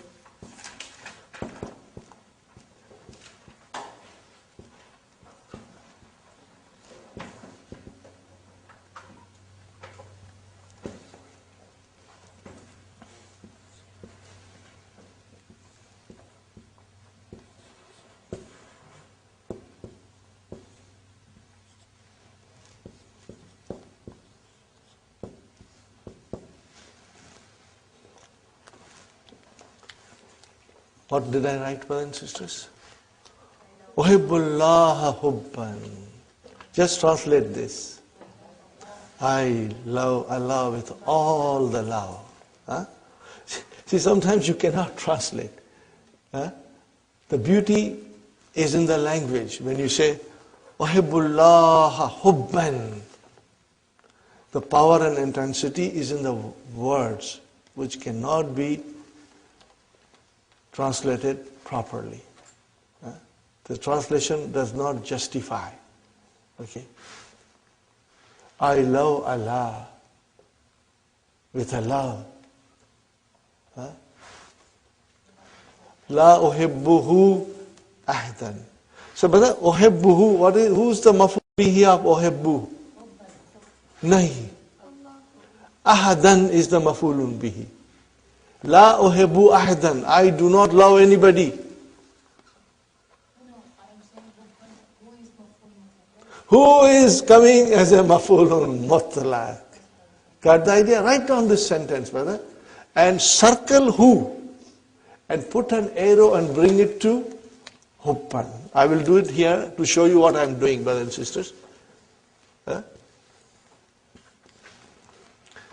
[SPEAKER 1] What did I write, brothers and sisters? Uhibbullaha hubban. Just translate this. I love Allah with all the love. See, sometimes you cannot translate. The beauty is in the language. When you say, Uhibbullaha hubban, the power and intensity is in the words, which cannot be translated properly. The translation does not justify. Okay. I love Allah with a love. Huh? La uhibbuhu ahdan. So, brother, uhibbuhu, who's the maf'ul bihi of uhibbu? Nahi. Ahadan is the maf'ulun bihi. La uhibbu ahadan. I do not love anybody. Who is coming as a maf'ulun mutlaq? Got the idea? Write down this sentence, brother, and circle who, and put an arrow and bring it to hubban. I will do it here to show you what I am doing, brothers and sisters. Huh?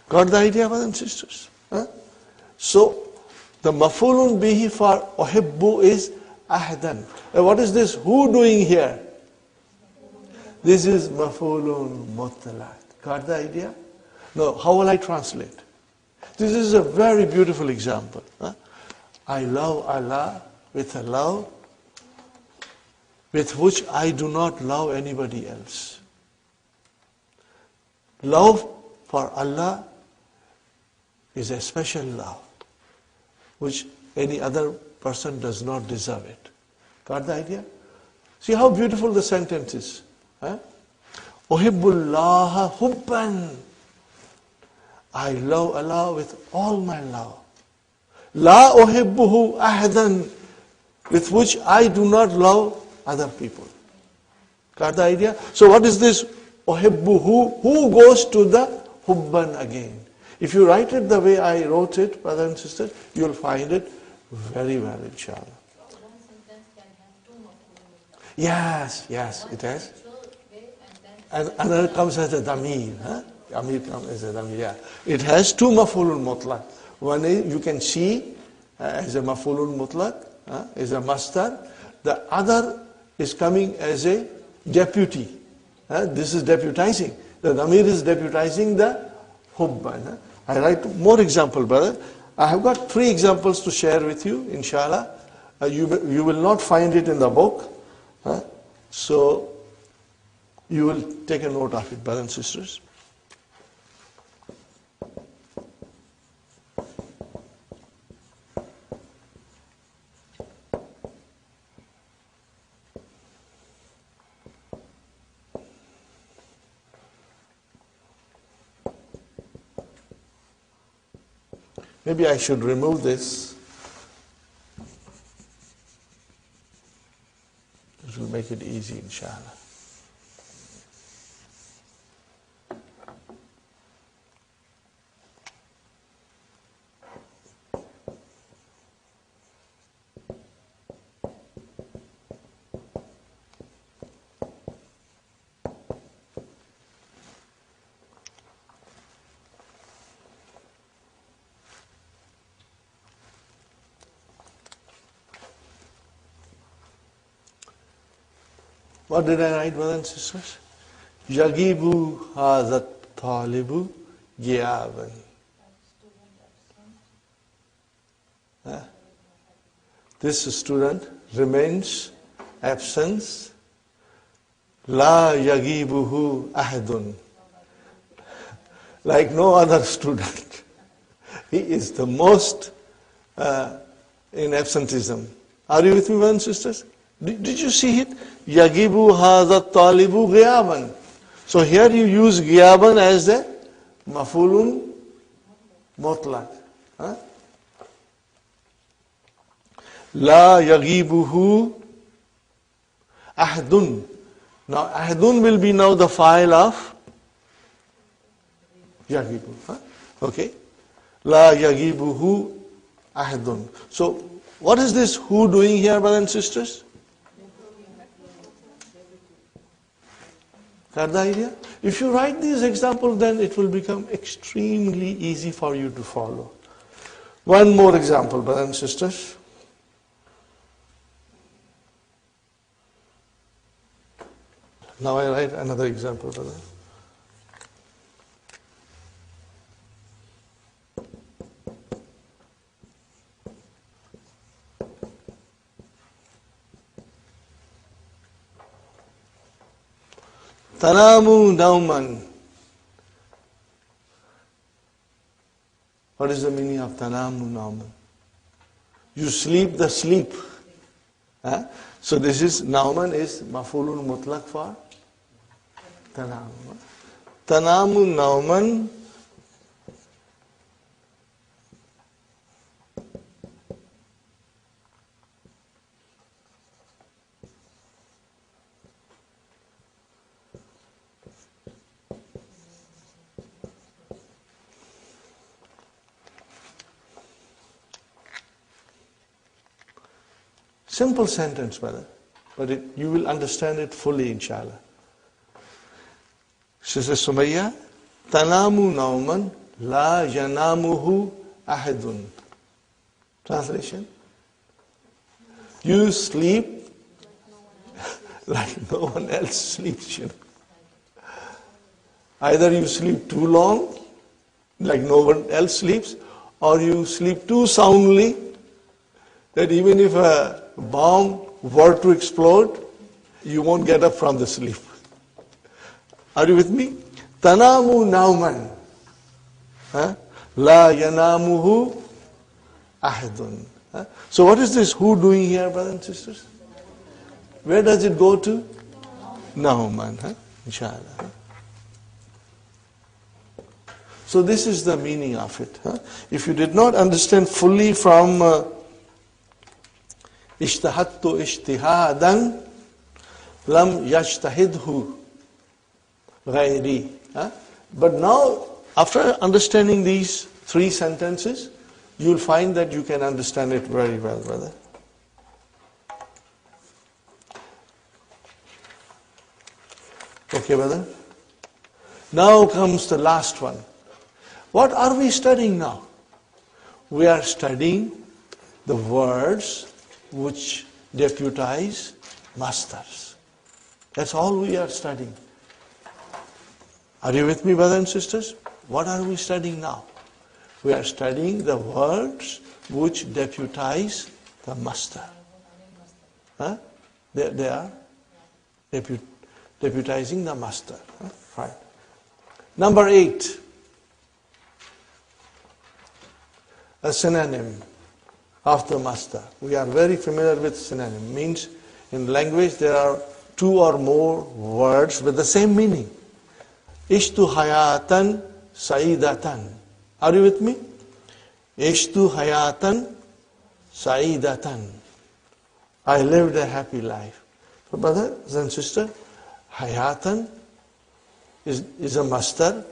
[SPEAKER 1] Got the idea, brothers and sisters? Huh? So, the maf'ulun bihi for uhibbu is ahdan. Now, what is this who doing here? This is maf'ulun mutlaq. Got the idea? Now, how will I translate? This is a very beautiful example. Huh? I love Allah with a love with which I do not love anybody else. Love for Allah is a special love, which any other person does not deserve it. Got the idea? See how beautiful the sentence is. Uhibbullaha hubban. I love Allah with all my love. La uhibbuhu ahadan, with which I do not love other people. Got the idea? So what is this uhibbuhu? Who goes to the hubban again? If you write it the way I wrote it, brothers and sisters, you will find it very well, inshallah.
[SPEAKER 2] One sentence can have two maf'ulun.
[SPEAKER 1] Yes, it has. And another comes as a damir. Damir comes as a damir, yeah. It has two maf'ulun mutlaq. One is, you can see as a maf'ulun mutlaq, is a masdar. The other is coming as a deputy. This is deputizing. The damir is deputizing the hubban. I write more example, brother. I have got 3 examples to share with you, inshallah. You will not find it in the book. So, you will take a note of it, brothers and sisters. Maybe I should remove this. This will make it easy, inshallah. What did I write, brothers and sisters? Yagibu hazat talibu giyaban. This student remains absent. La yagibuhu ahadun. Like no other student. He is the most in absenteeism. Are you with me, brothers and sisters? Did you see it? Yagibu hadha talibu ghiyaban. So here you use ghiyaban as the maf'ulun mutlaq. La yagibuhu ahdun. Now ahdun will be now the file of yagibu. Okay. La yagibuhu ahdun. So what is this who doing here, brothers and sisters? Got the idea? If you write these examples, then it will become extremely easy for you to follow. One more example, brothers and sisters. Now I write another example, brother. Tanamu nauman. What is the meaning of tanamu nauman? You sleep the sleep. Huh? So this is, nauman is mafulun mutlaq for tanamu. Tanamu nauman. Simple sentence, brother, but you will understand it fully, inshallah. Sister Sumayya, tanamu nauman la yanamuhu ahadun. Translation: you sleep like no one else sleeps. Either you sleep too long, like no one else sleeps, or you sleep too soundly that even if a bomb were to explode, you won't get up from the sleep. Are you with me? Tanamu nauman. La yanamuhu ahadun. So what is this who doing here, brothers and sisters? Where does it go to? Nauman. Inshallah. So this is the meaning of it. If you did not understand fully from Ishtahattu ishtihadan lam yajtahidhu ghairi. But now, after understanding these three sentences, you'll find that you can understand it very well, brother. Okay, brother? Now comes the last one. What are we studying now? We are studying the words which deputize masters. That's all we are studying. Are you with me, brothers and sisters? What are we studying now? We are studying the words which deputize the master. They are deputizing the master. Right. Number 8. A synonym of the master. We are very familiar with synonym. Means in language there are two or more words with the same meaning. Ishtu hayatan saidatan. Are you with me? Ishtu hayatan saidatan. I lived a happy life. So brothers and sisters, hayatan is a master.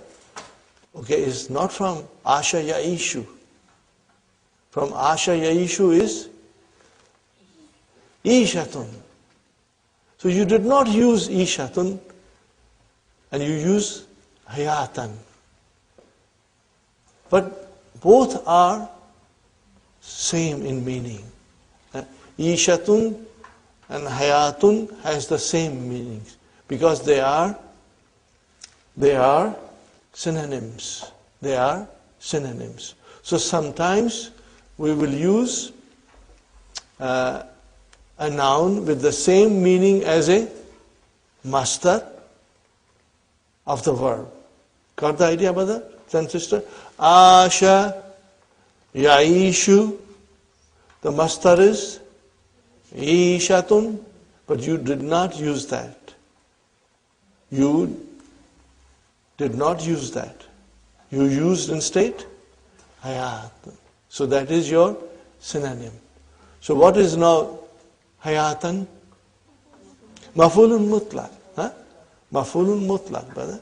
[SPEAKER 1] Okay, is not from asha yaishu. From asha yaishu is ishatun. So you did not use ishatun and you use hayatan. But both are same in meaning. Ishatun and hayatun has the same meanings because they are synonyms. They are synonyms. So sometimes we will use a noun with the same meaning as a master of the verb. Got the idea, brother and sister? Asha yaishu. The master is ishatun, but you did not use that. You did not use that. You used instead hayatun. So that is your synonym. So what is now hayatan? Mafulun mutlaq. Mafulun mutlaq, brother.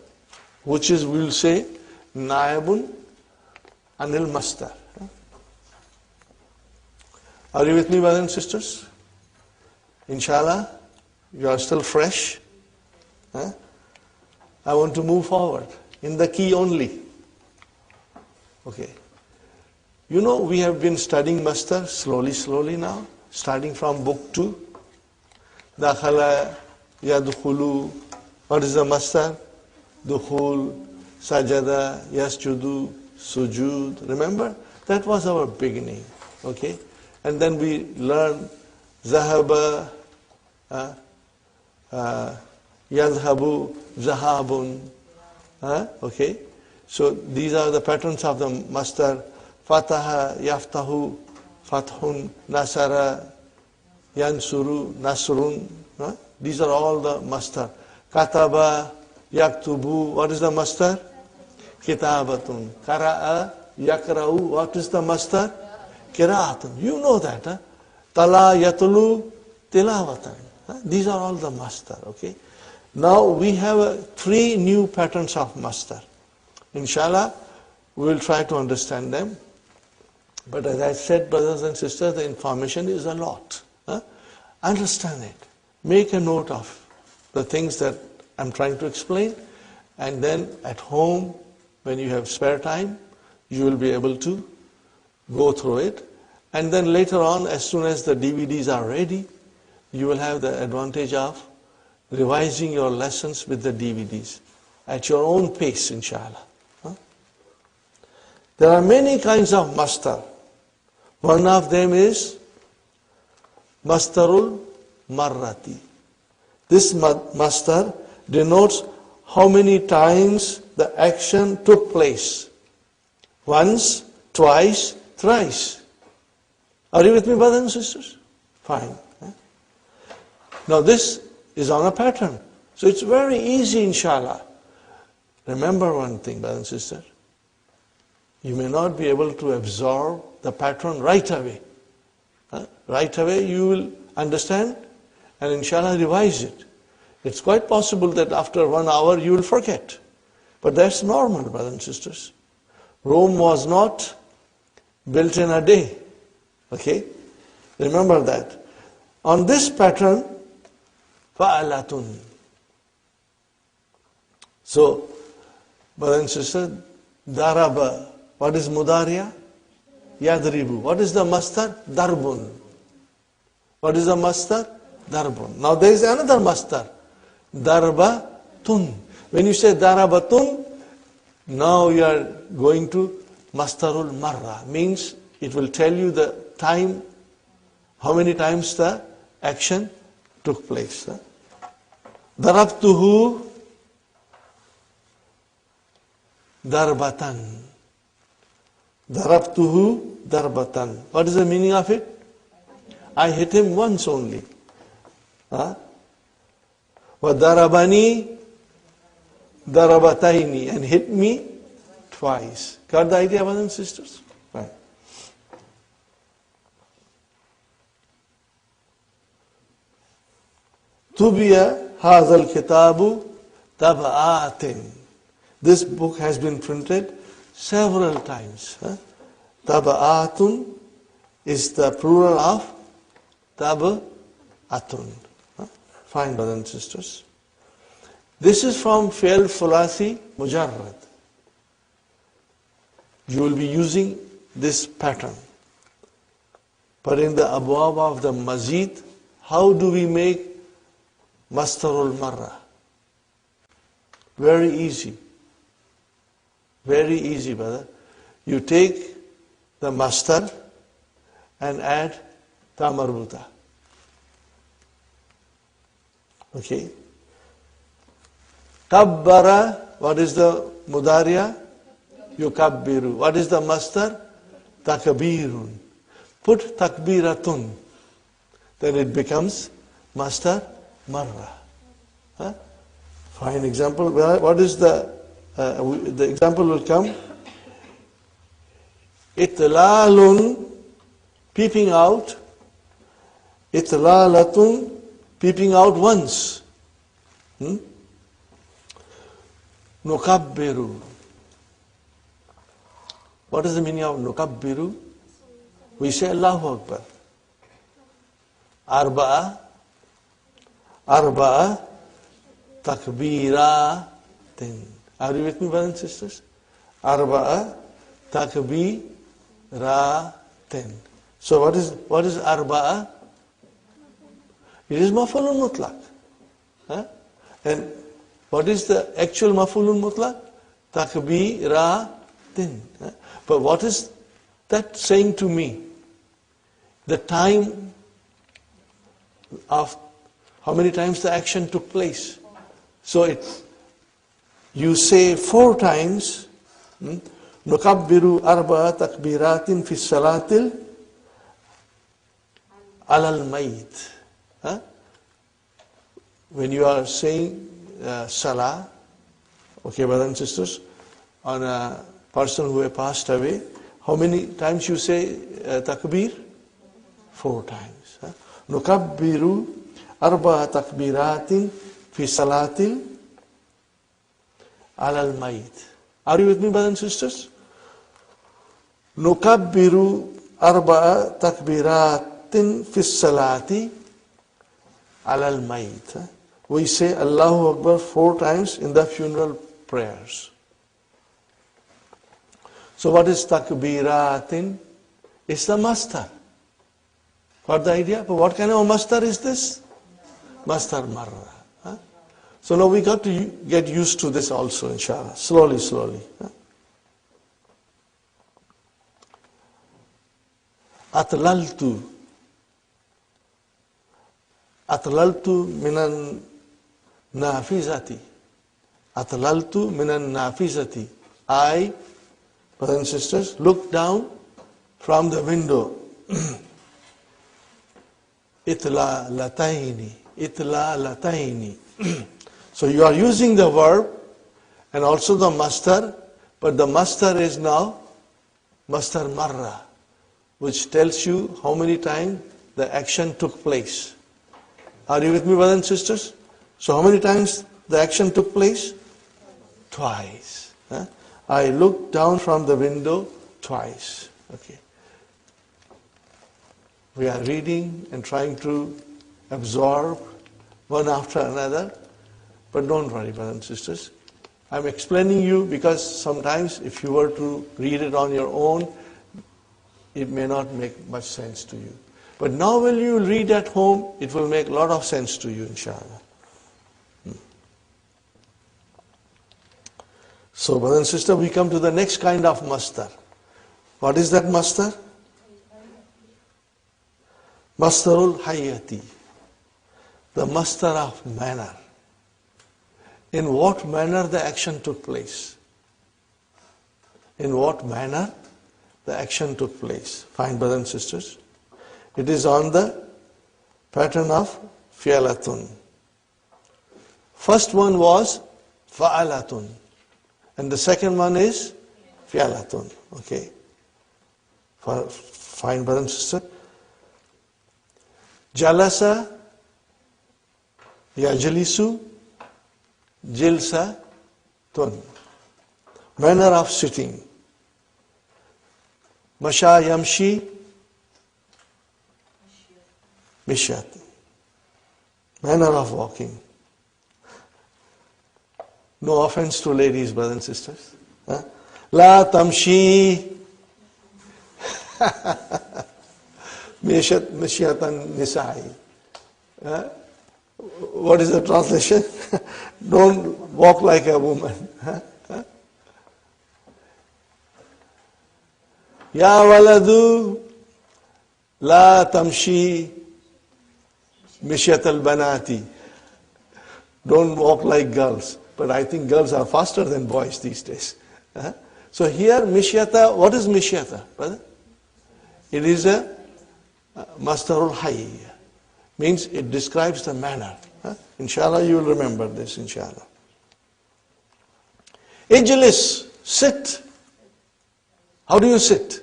[SPEAKER 1] Which is, we will say, naibun anil mastar. Are you with me, brothers and sisters? Inshallah, you are still fresh. I want to move forward in the key only. Okay. You know, we have been studying mastar slowly now, starting from book 2. Dakhala, yadkhulu. What is the mastar? Dukhul, sajada, yasjudu, sujud. Remember? That was our beginning. Okay? And then we learned zahaba, yadhabu, zahabun. Okay? So these are the patterns of the mastar Fataha, Yaftahu, Fathun, Nasara, Yansuru, Nasrun. These are all the mastar. Kataba, Yaktubu, what is the mastar? Kitabatun. Kara'a, Yakra'u, what is the mastar? Kira'atun. You know that. Huh? Tala, Yatulu, Tilawatan. These are all the mastar. Okay. Now we have 3 new patterns of mastar. Inshallah, we will try to understand them. But as I said, brothers and sisters, the information is a lot. Understand it. Make a note of the things that I'm trying to explain. And then at home, when you have spare time, you will be able to go through it. And then later on, as soon as the DVDs are ready, you will have the advantage of revising your lessons with the DVDs at your own pace, inshallah. There are many kinds of mastar. One of them is mastarul marrati. This mastar denotes how many times the action took place. Once, twice, thrice. Are you with me, brothers and sisters? Fine. Now this is on a pattern. So it's very easy, inshallah. Remember one thing, brothers and sisters. You may not be able to absorb the pattern right away. Right away you will understand and inshallah revise it. It's quite possible that after 1 hour you will forget. But that's normal, brothers and sisters. Rome was not built in a day. Okay? Remember that. On this pattern, fa'alatun. So, brothers and sisters, daraba. What is mudariya? Yadribu. What is the mastar? Darbun. What is the mastar? Darbun. Now there is another mastar. Darbatun. When you say darabatun, now you are going to mastarul marra. Means it will tell you the time, how many times the action took place. Darabtuhu darbatan. Darabtuhu darbatan. What is the meaning of it? I hit him once only. Wa darabani darabataini, and hit me twice. Got the idea, brothers and sisters? Right. Tubiya hazal kitabu tabaatin. This book has been printed several times. Taba'atun is the plural of taba'atun. Fine, brothers and sisters. This is from Fi'l Thulathi Mujarrad. You will be using this pattern. But in the abwab of the Mazid, how do we make mastarul marra? Very easy. Very easy, brother. You take the mastar and add ta marbuta. Okay. Kabbara, what is the mudariya? Yukabbiru. What is the mastar? Takbirun. Put takbiratun. Then it becomes mastar marra. Fine example. What is the example will come. Itlalun, peeping out. Itlalatun, peeping out once. Nukabbiru. What is the meaning of nukabbiru? We say Allahu Akbar. Arba'a takbiratin. Are you with me, brothers and sisters? Arba'a takbiratin. So what is arba'a? It is maf'ulun mutlaq. And what is the actual maf'ulun mutlaq? Takbiratin. But what is that saying to me? The time of how many times the action took place. So you say 4 times, Nukabbiru arba'a takbiratin fi salatil alal mayit. Huh? When you are saying salah, okay, brothers and sisters, on a person who has passed away, how many times you say takbir? 4 times. Nukabbiru arba'a takbiratin fi salatil alal mayit. Are you with me, brothers and sisters? Nukabbiru arba'a takbiratin fi salati alal mayit. We say Allahu Akbar 4 times in the funeral prayers. So what is takbiratin? It's the mastar. Got the idea? But what kind of mastar is this? Mastar marra. Huh? So now we got to get used to this also, inshallah. Slowly, slowly. Huh? Atlaltu. Atlaltu minan nafizati. Atlaltu minan nafizati. I, brothers and sisters, look down from the window. Itla lataini. Itla lataini. So you are using the verb and also the mastar, but the mastar is now mastar marra, which tells you how many times the action took place. Are you with me, brothers and sisters? So how many times the action took place? Twice. Huh? I looked down from the window twice. Okay. We are reading and trying to absorb one after another. But don't worry, brothers and sisters. I'm explaining you because sometimes if you were to read it on your own, it may not make much sense to you. But now when you read at home, it will make a lot of sense to you, inshallah. So, brother and sister, we come to the next kind of mastar. What is that mastar? Mastarul hayati. The mastar of manner. In what manner the action took place? In what manner the action took place? Fine, brothers and sisters. It is on the pattern of fi'alatun. First one was fa'alatun. And the second one is fi'alatun. Okay. Fine, brother and sister. Jalasa, yajlisu, jilsatun. Manner of sitting. Masha yamshi, mishyat. Manner of walking. No offense to ladies, brothers and sisters. Huh? La tamshi mishyatan nisa'i. What is the translation? Don't walk like a woman. Ya waladu la tamshi mishyatal banati. Don't walk like girls. But I think girls are faster than boys these days. So here mishyata, what is mishyata, brother? It is a mastarul hayy. Means it describes the manner. Inshallah you will remember this, inshallah. Ijlis, sit. How do you sit?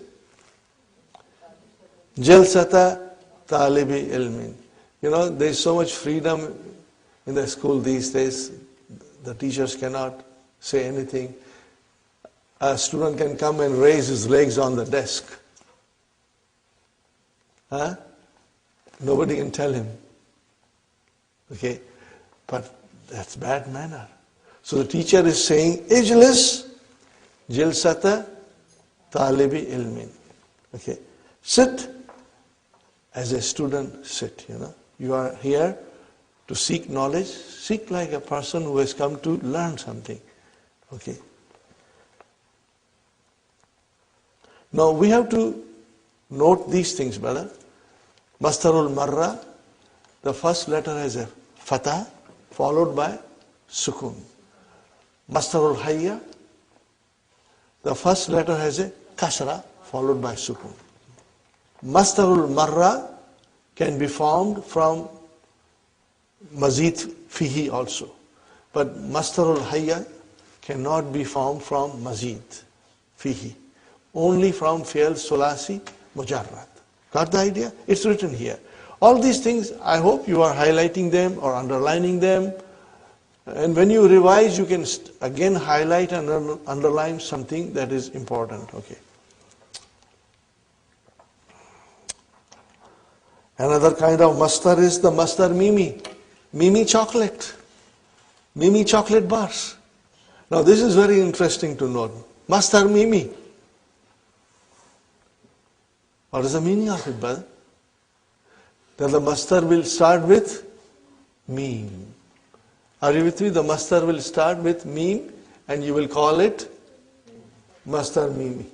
[SPEAKER 1] Jalsata talibi ilmin. You know, there is so much freedom in the school these days. The teachers cannot say anything. A student can come and raise his legs on the desk. Nobody can tell him. Okay? But that's bad manner. So the teacher is saying, Ijlis jilsata talibi ilmin. Okay? Sit as a student, sit, you know. You are here to seek knowledge. Seek like a person who has come to learn something. Okay? Now we have to note these things, brother. Mastarul marra, the first letter has a fatah, followed by sukun. Mastarul hayya, The first letter has a kasra followed by sukun. Masdarul marra can be formed from mazid fihi also. But masdarul hayya cannot be formed from mazid fihi. Only from fi'l sulasi mujarrad. Got the idea? It's written here. All these things, I hope you are highlighting them or underlining them. And when you revise, you can again highlight and underline something that is important. Okay. Another kind of mastar is the mastar mimi. Mimi chocolate. Mimi chocolate bars. Now this is very interesting to note. Mastar mimi. What is the meaning of it, brother? That the mastar will start with meme. Are you with me? The mastar will start with meme and you will call it mastar mimi.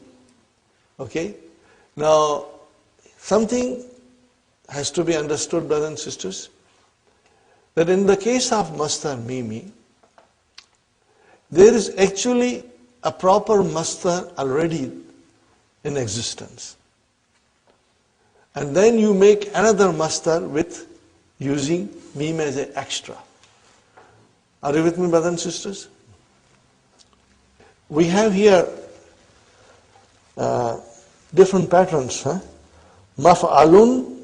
[SPEAKER 1] Okay? Now, something has to be understood, brothers and sisters, that in the case of mastar mimi, there is actually a proper mastar already in existence. And then you make another mastar with using meme as an extra. Are you with me, brothers and sisters? We have here different patterns. Maf'alun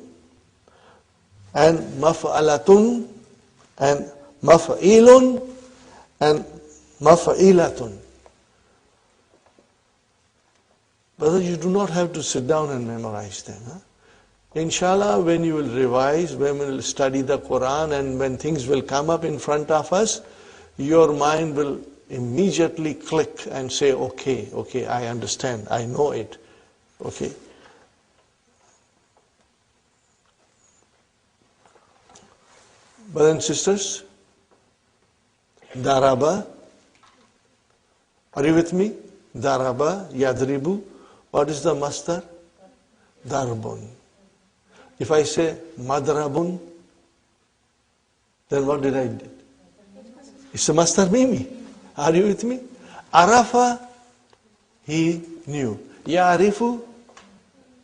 [SPEAKER 1] and maf'alatun and maf'ilun and maf'ilatun. Brother, you do not have to sit down and memorize them. Inshallah, when you will revise, when we will study the Quran and when things will come up in front of us, your mind will immediately click and say, okay, I understand, I know it. Okay. Brothers and sisters, daraba, are you with me? Daraba, yadribu, what is the mastar? Darbun. If I say madrabun, then what did I do? It's a mastar mimi. Are you with me? Arafa, he knew. Ya'rifu,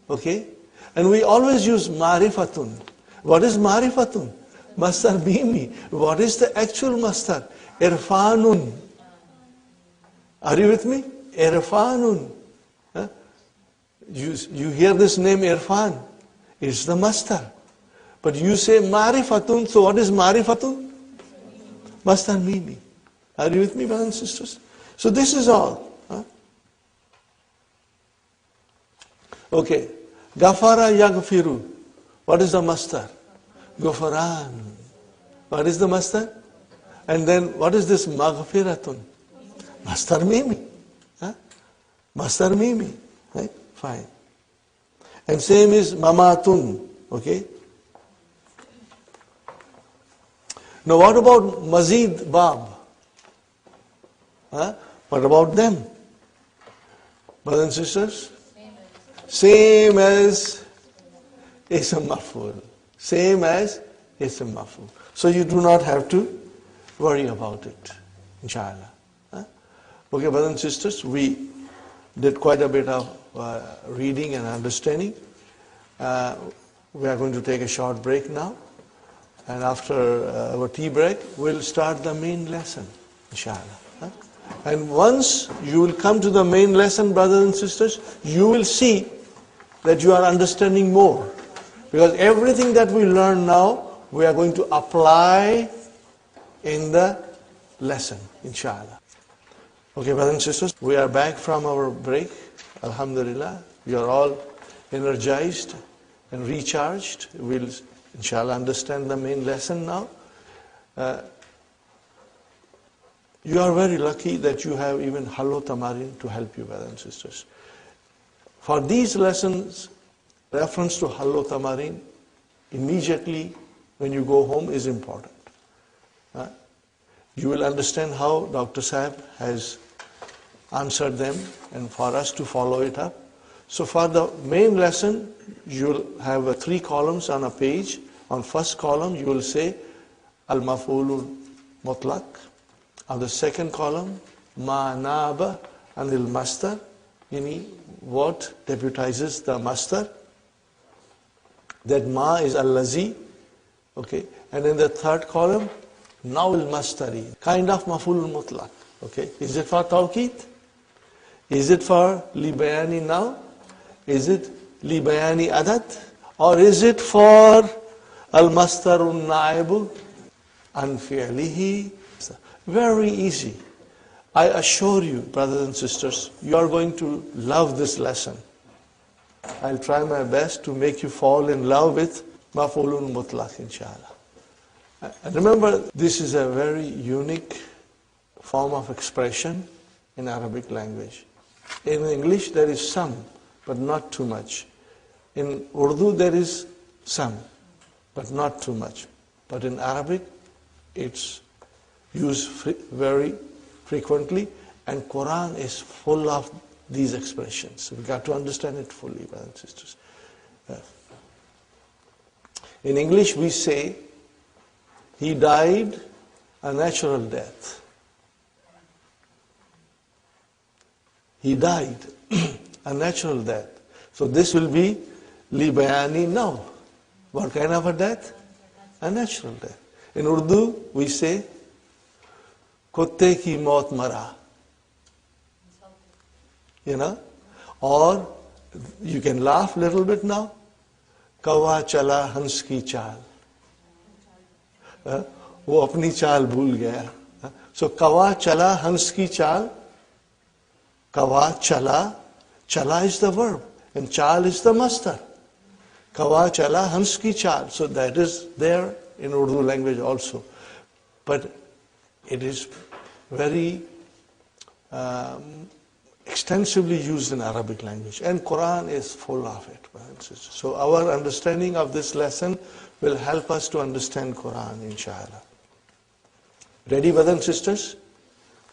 [SPEAKER 1] okay? And we always use marifatun. What is marifatun? Mastar mimi. What is the actual mastar? Irfanun. Are you with me? Irfanun. Huh? You hear this name Irfan. It's the mastar. But you say marifatun, so what is marifatun? Mastar mimi. Are you with me, brothers and sisters? So this is all. Okay. Gafara yaghfiru. What is the mastar? Ghafaran. What is the mastar? And then what is this maghfiratun? Mastar mimi. Mastar mimi. Right? Fine. And same is mamatun. Okay? Now what about mazid bab? What about them? Brothers and sisters? Same as ism maf'ul. Same as ism maf'ul. So you do not have to worry about it, inshallah. Okay, brothers and sisters, we did quite a bit of reading and understanding. We are going to take a short break now. And after our tea break, we'll start the main lesson, inshallah. And once you will come to the main lesson, brothers and sisters, you will see that you are understanding more. Because everything that we learn now, we are going to apply in the lesson, inshallah. Okay, brothers and sisters, we are back from our break. Alhamdulillah, we are all energized and recharged. We'll, inshallah, understand the main lesson now. You are very lucky that you have even Hallo Tamarin to help you, brothers and sisters. For these lessons, reference to Hallo Tamarin immediately when you go home is important. You will understand how Dr. Saab has answered them and for us to follow it up. So for the main lesson, you will have 3 columns on a page. On first column, you will say Al-Maf'ulul Mutlaq. On the second column, Ma Naba Anil Mastar. Yani what deputizes the master? That ma is allazi, okay? And in the third column, now al-mastari, kind of maf'ul mutlaq, okay? Is it for tawqeed? Is it for li bayani now? Is it li bayani adad? Or is it for al-mastarun na'ibu an fi'lihi? Very easy. I assure you, brothers and sisters, you are going to love this lesson. I'll try my best to make you fall in love with maf'ulun mutlaq, inshallah. And remember, this is a very unique form of expression in Arabic language. In English, there is some, but not too much. In Urdu, there is some, but not too much. But in Arabic, it's used very frequently, and Quran is full of these expressions. So we got to understand it fully, brothers and sisters. In English, we say, he died a natural death. He died a natural death. So this will be li bayani now. What kind of a death? A natural death. In Urdu, we say, kutte ki maut mara. You know? Or you can laugh a little bit now. Kawa chala hans ki chal. वो अपनी चाल भूल गया. So kawa chala hans ki chal. Kawa chala. Chala is the verb and chal is the master. Kawa chala hans ki chal. So that is there in Urdu language also. But it is very extensively used in Arabic language. And Quran is full of it. So our understanding of this lesson will help us to understand Quran, inshallah. Ready, brothers and sisters?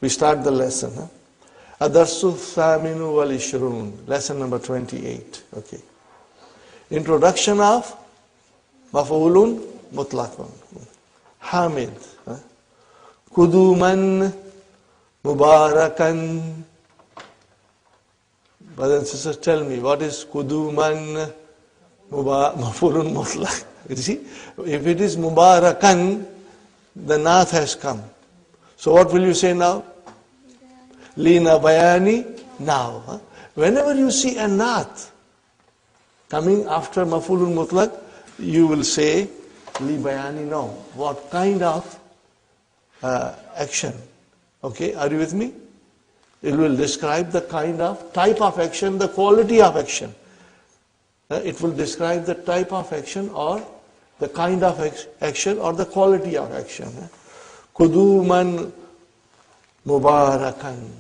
[SPEAKER 1] We start the lesson. Adarsu Thaminu wal Ishrun, lesson number 28. Okay. Introduction of Maf'ulun Mutlaqun. Hamid. Kuduman Mubarakan. Brothers and sisters, tell me, what is Kuduman Maf'ulun Mutlaq? You see, if it is Mubarakan, the Nath has come. So what will you say now? Lina Bayani now. Whenever you see a Nath coming after Maf'ulun Mutlaq, you will say Li Bayani now. What kind of action? Okay, are you with me? It will describe the kind of type of action, the quality of action. It will describe the type of action or the kind of action or the quality of action. Kuduman Mubarakan.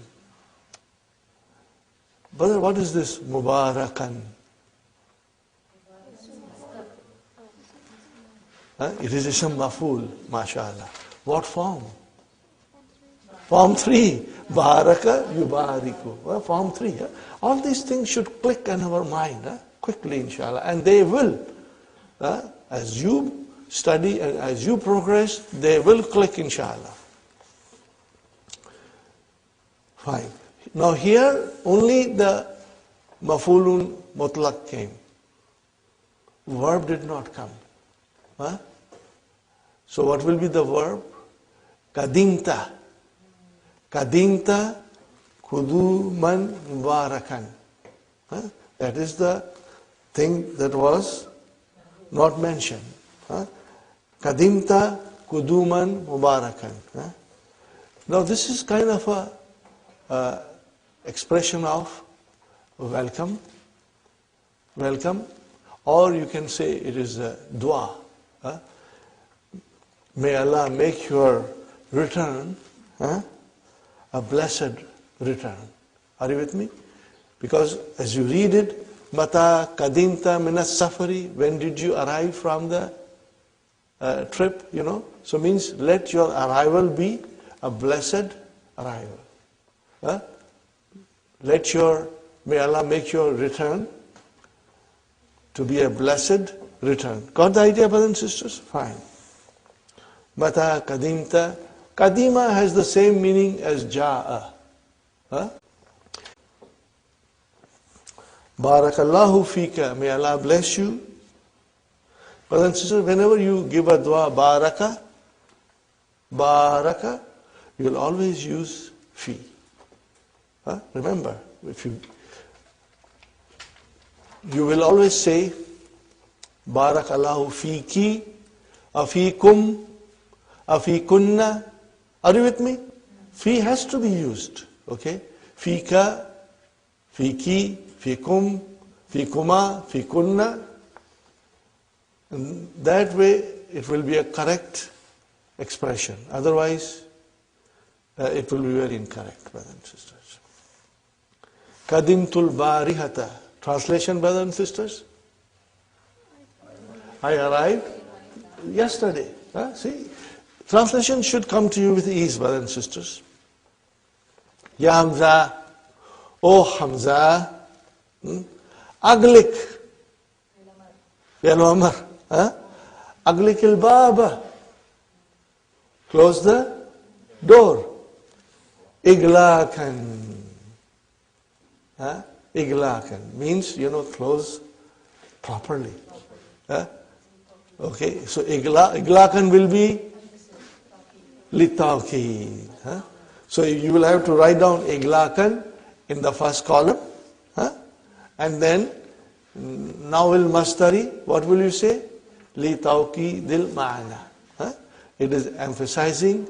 [SPEAKER 1] Brother, what is this Mubarakan? It is Ism Maf'ul, mashallah. What form? Form 3. Baraka Yubariku. Form 3. All these things should click in our mind quickly, inshallah. And they will. As you study and as you progress, they will click, inshallah. Fine. Now here, only the Maf'ulun Mutlaq came. Verb did not come. So what will be the verb? Kadimta. Kadimta Kuduman Mubarakan. That is the thing that was not mentioned. Kadimta Kuduman Mubarakan. Now this is kind of a expression of welcome. Welcome. Or you can say it is a dua. May Allah make your return a blessed return. Are you with me? Because as you read it, Mata kadimta minas safari, when did you arrive from the trip, you know? So means let your arrival be a blessed arrival. May Allah make your return to be a blessed return. Got the idea, brothers and sisters? Fine. Mata kadimta. Kadima has the same meaning as ja'a. Barakallahu fika, may Allah bless you. Brothers and sisters, whenever you give a dua, baraka, you'll always use fi. Remember, if you will always say, Barakallahu fiki, afikum, afikunna. Are you with me? Fi has to be used. Okay? Fika, fiki, fikum, fikuma, fikunna. And that way it will be a correct expression. Otherwise, it will be very incorrect, brothers and sisters. Kadimtul barihata. Translation, brothers and sisters? I arrived yesterday. See? Translation should come to you with ease, brothers and sisters. Ya Hamza, O Hamza, Aglik, Ya Umar, Aglik al-Baba, close the door. Iglakan, Iglakan means, close properly. Okay, so Iglakan will be litawqeed. So you will have to write down Iglakan in the first column. And then Nawil Mastari, what will you say? Litawqeedil ma'ana. It is emphasizing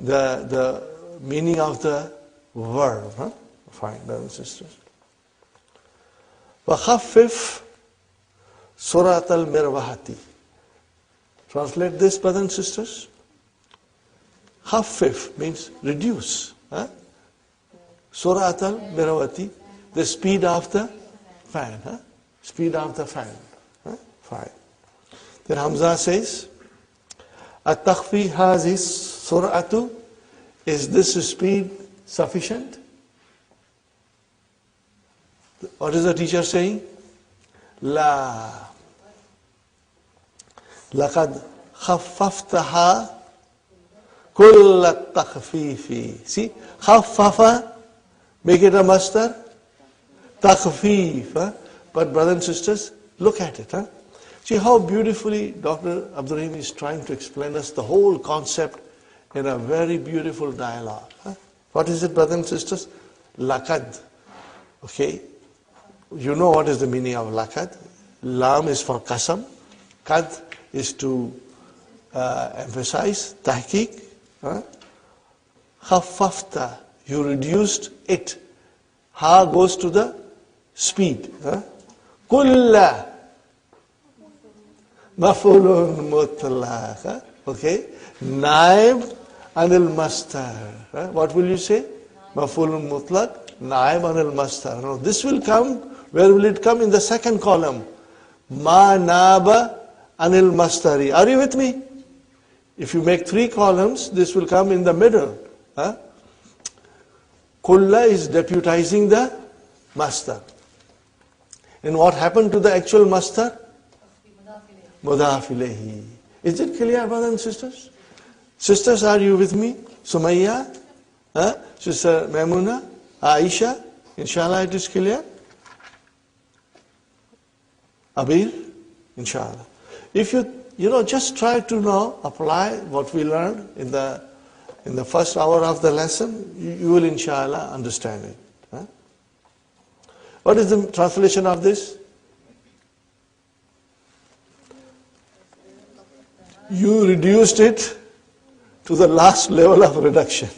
[SPEAKER 1] the meaning of the verb. Fine, brothers and sisters. وَخَفِّفْ سُرَةَ الْمِرْوَحَةِ. Translate this, brothers and sisters. Khaffif means reduce. Surat al-Mirawati, the speed of the fan. Speed of the fan. Fine. Then Hamza says, At-takhfi hazis sur'atu. Is this speed sufficient? What is the teacher saying? La. Laqad khaffaftaha kull at-takhfifi. See, khaffafa, make it a masdar. Takhfif. But brothers and sisters, look at it. See how beautifully Dr. Abdul Rahim is trying to explain us the whole concept in a very beautiful dialogue. What is it, brothers and sisters? Laqad. Okay. You know what is the meaning of laqad. Lam is for qasam. Qad is to emphasize. Tahqiq. Khaffafta. You reduced it. Ha goes to the speed. Kulla. Mafulun mutlaq. Okay. Naib anil mastar. What will you say? Mafulun mutlaq. Naib anil mastar. Now this will come. Where will it come? In the second column. Ma naba anil mastari. Are you with me? If you make 3 columns, this will come in the middle. Kulla is deputizing the master. And what happened to the actual master? Mudaf ilayhi. Is it clear, brothers and sisters? Sisters, are you with me? Sumayya? Sister Maimuna? Aisha? Inshallah it is clear? Abir? Inshallah. If you just try to now apply what we learned in the first hour of the lesson, you will inshallah understand it. What is the translation of this? You reduced it to the last level of reduction.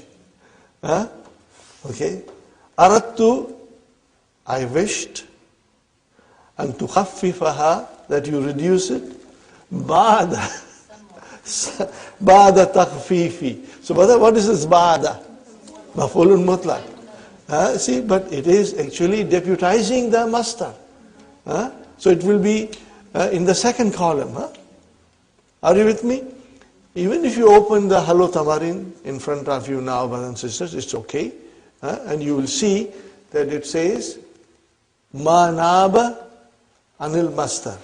[SPEAKER 1] Okay. Aradtu, I wished, and tukhaffifaha, that you reduce it, ba'da takhfifi. So brother, what is this ba'da? Maf'ulun mutlaq. See, but it is actually deputizing the master. So it will be in the second column. Are you with me? Even if you open the Halo Tamarin in front of you now, brothers and sisters, it's okay. And you will see that it says, Ma naba anil mastar.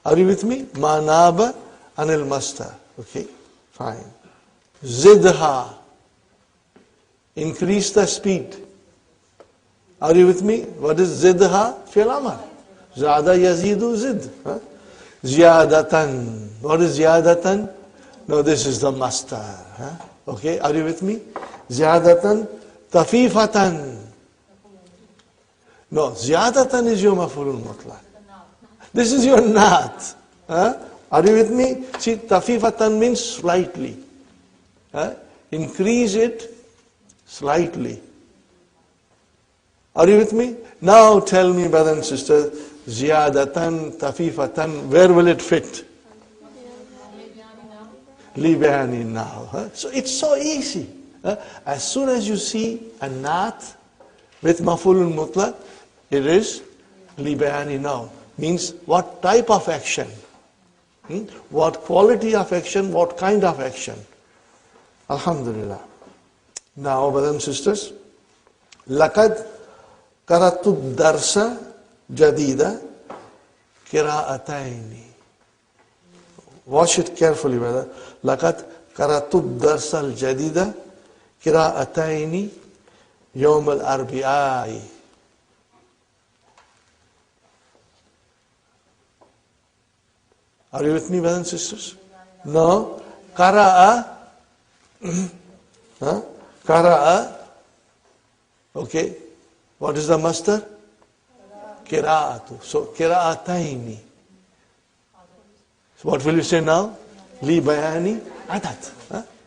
[SPEAKER 1] Are you with me? Ma naba anil mastar. Okay, fine. Zidha. Increase the speed. Are you with me? What is zidha? Fi'l amr. Zada yazidu zid. Ziyadatan. What is ziyadatan? No, this is the master. Okay, are you with me? Ziyadatan, tafifatan. No, ziyadatan is your maf'ulun mutlaq. This is your naat. Are you with me? See, tafifatan means slightly. Increase it slightly. Are you with me? Now tell me, brothers and sisters, ziyadatan, tafifatan, where will it fit? Libani now. So it's so easy. As soon as you see a naat with maf'ulun mutlaq, it is libani now. Means what type of action? What quality of action? What kind of action? Alhamdulillah. Now, brothers and sisters, laqad qara'tu darsa jadida qira'ataini. Watch it carefully, brother. لقد قرأت الدرس الجديد قراءتين يوم الأربعاء. Are you with me, brothers and sisters? No. قرأ. قرأ. Okay. What is the master? قراءة. So قراءتين. So what will you say now? Li bayani adat.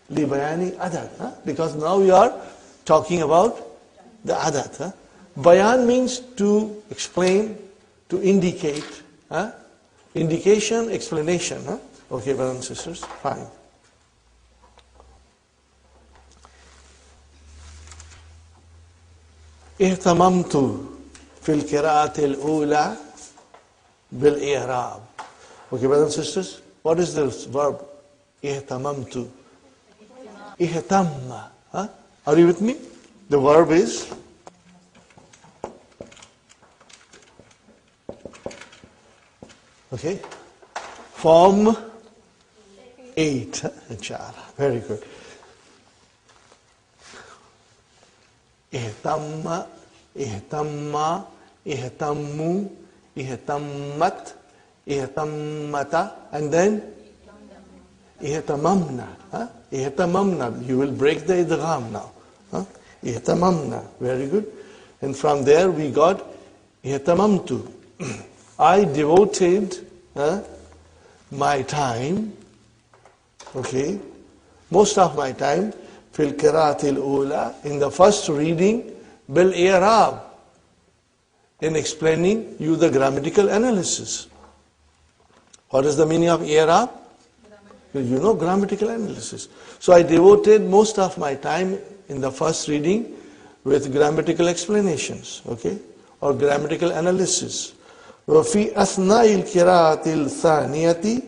[SPEAKER 1] Li bayani adat. Because now you are talking about the adat. Bayan means to explain, to indicate. Indication, explanation. Okay, brothers and sisters, fine. اهتممت في القراءة الأولى بالإعراب. Okay, brothers and sisters, what is this verb? Ihtamamtu. Ihtamma. Are you with me? The verb is okay. Form 8. Inshallah. Very good. Ihtamma, ihtamma, ihtammu, ihtammat, ihtammata, and then ihtamamna. Ihtamamna. You will break the idgham now. Ihtamamna. Very good. And from there we got ihtamamtu. I devoted my time, okay, most of my time, fil qira'atil ula, in the first reading, bil i'rab, in explaining you the grammatical analysis. What is the meaning of i'rab? You know grammatical analysis. So I devoted most of my time in the first reading with grammatical explanations, okay, or grammatical analysis. وفي أثناء القراءة الثانية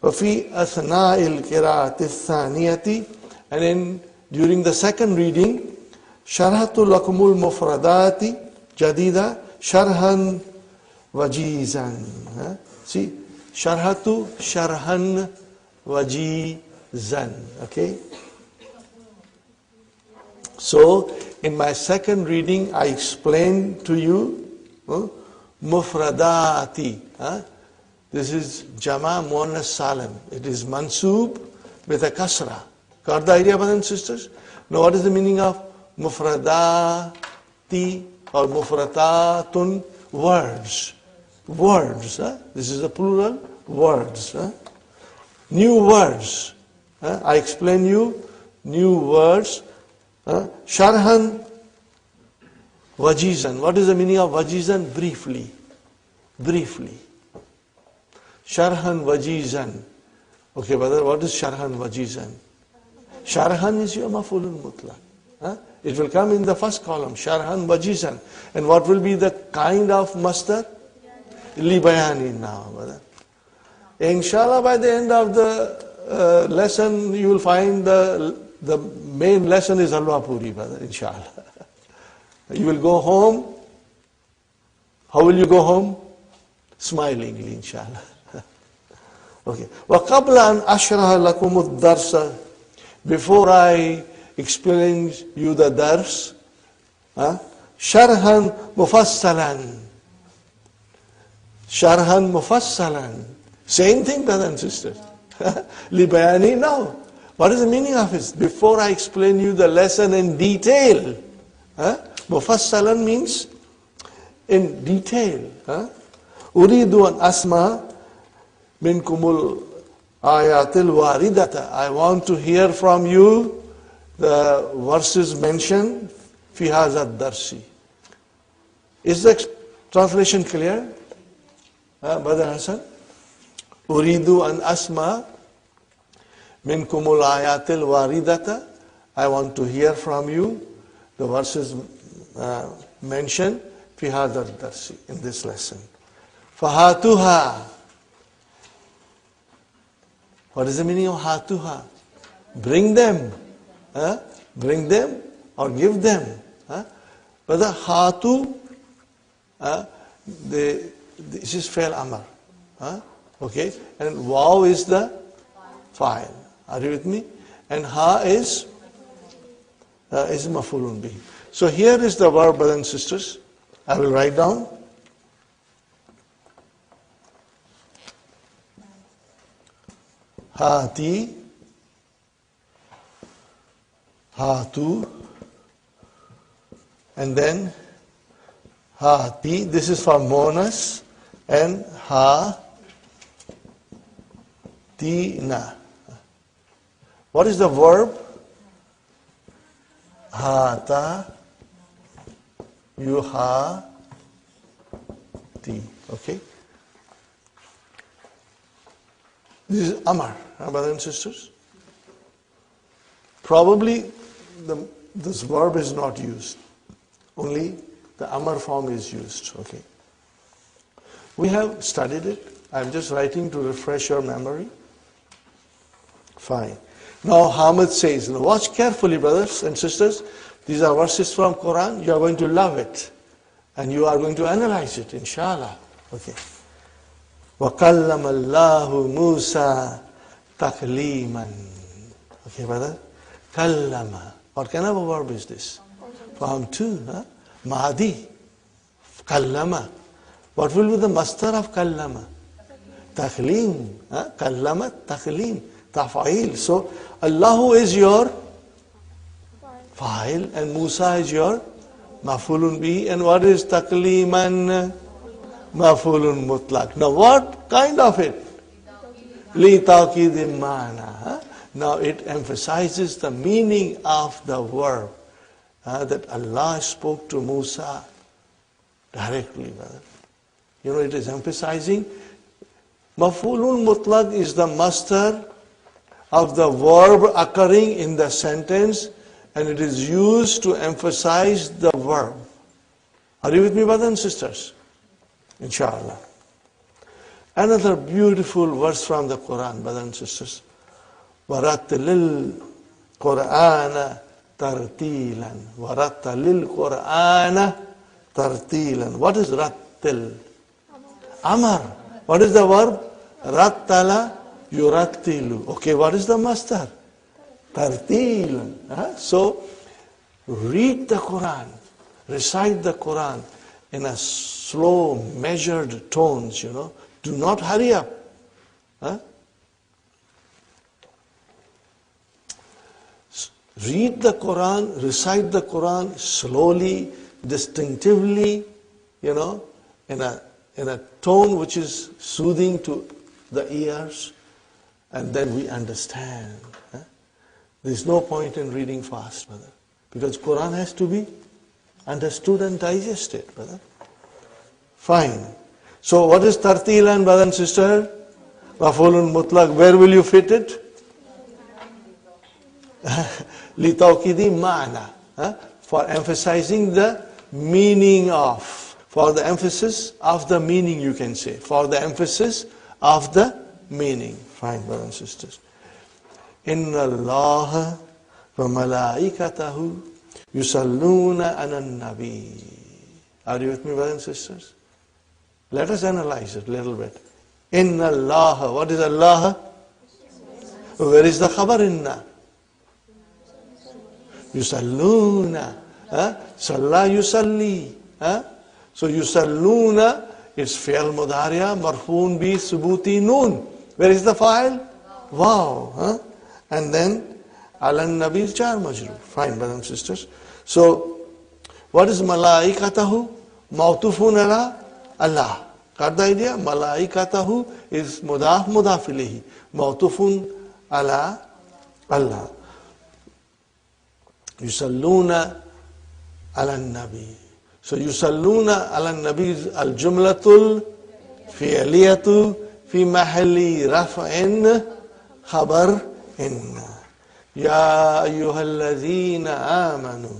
[SPEAKER 1] وفي أثناء القراءة الثانية, and then during the second reading, شرحت لكم المفردات جديدة شرحا وجيزا. See, شرحت شرحا وجيزا. Okay. So in my second reading, I explained to you mufradati. This is Jama Muannas Salim. It is mansoob with a kasra. Got the idea, brothers and sisters? Now what is the meaning of mufradati or mufradatun? Words. Words. This is a plural. Words. New words. I explain you new words. Sharhan wajizan. What is the meaning of wajizan? Briefly. Briefly. Sharhan wajizan. Okay, brother, what is sharhan wajizan? Sharhan is your maf'ulun mutlaq. It will come in the first column. Sharhan wajizan. And what will be the kind of masdar? Li bayani now, brother. Inshallah, by the end of the lesson, you will find the main lesson is halwa puri, brother, inshallah. You will go home. How will you go home? Smilingly, inshallah. Okay. وَقَبْلَ أَنْ أَشْرَحَ لَكُمُ الدَّرْسَ, before I explain you the dars, Sharhan mufassalan. Sharhan mufassalan. Same thing, brothers and sisters. Libayani now. What is the meaning of it? Before I explain you the lesson in detail. Mufassalan means in detail. Uridu an asma minkumul ayatil waridata. I want to hear from you the verses mentioned fi hadha darsi. Is the translation clear? Brother Hassan? Uridu an asma minkumul ayatil waridata. I want to hear from you the verses mentioned fi hadha darsi, in this lesson. Fahatuha. What is the meaning of hatuha? Bring them. Bring them or give them. But the hatu, this is fail amar. Okay, and waw is the file. Are you with me? And ha is mafulun bih. So here is the verb, brothers and sisters. I will write down. Hati, hatu, and then hati. This is for monas, and ha tina. What is the verb? Hata yuha ti. Okay. This is Amar, brothers and sisters. Probably this verb is not used. Only the Amar form is used. Okay. We have studied it. I'm just writing to refresh your memory. Fine. Now Hamid says, now watch carefully, brothers and sisters. These are verses from Quran. You are going to love it. And you are going to analyze it, inshallah. Okay. وَقَلَّمَ اللَّهُ مُوسَى تَقْلِيمًا. Okay, brother? Kallama. What kind of a verb is this? Form 2, Mahdi. Kallama. What will be the masdar of kallama? Taqleem. Kallama, taqleem. Tafa'il. So, Allahu is your fa'il and Musa is your mafulun bihi. And what is taqleeman? Mafulun mutlaq. Now what kind of it? Li taqid mana. Now it emphasizes the meaning of the verb that Allah spoke to Musa directly, brother. You know, it is emphasizing mafulun mutlaq is the masdar of the verb occurring in the sentence, and it is used to emphasize the verb. Are you with me, brothers and sisters? Inshallah. Another beautiful verse from the Quran, brothers and sisters. وَرَتِّلِ الْقُرْآنَ تَرْتِيلًا وَرَتِّلِ الْقُرْآنَ تَرْتِيلًا. What is rattil? Amar. What is the verb? Rattala yurattilu. Okay, what is the masdar? Tartilan. So, read the Quran, recite the Quran in a slow, measured tones, you know. Do not hurry up. Read the Quran, recite the Quran slowly, distinctively, you know, in a tone which is soothing to the ears, and then we understand. There is no point in reading fast, brother, because Quran has to be understood and digested, brother. Fine. So what is tartilan, brother and sister? Mafulun mutlaq. Where will you fit it? Litawkidi ma'na. For emphasizing the meaning of. For the emphasis of the meaning, you can say. For the emphasis of the meaning. Fine, brothers and sisters. Inna Allah wa malaikatahu yusalluna ala nabi. Are you with me, brothers and sisters? Let us analyze it a little bit. Inna Allah. What is Allah? Where is the khabar inna? Yusalluna Salla yusalli. So yusalluna is fi'al mudariya marfoon bi subuti noon. Where is the fa'il? Wow. And then alan nabi is jar majroor. Fine, brothers and sisters. So what is malaikatahu? Mawtufun ala Allah. Got the idea? Malaikatahu is mudaf mudaf ilayhi. Mawtufun ala Allah. Yusalluna ala nabi. So yusalluna ala nabi is al jumlatul fi'liyatu fi mahalli raf'in khabar inna. Ya ayyuhalladhina amanu.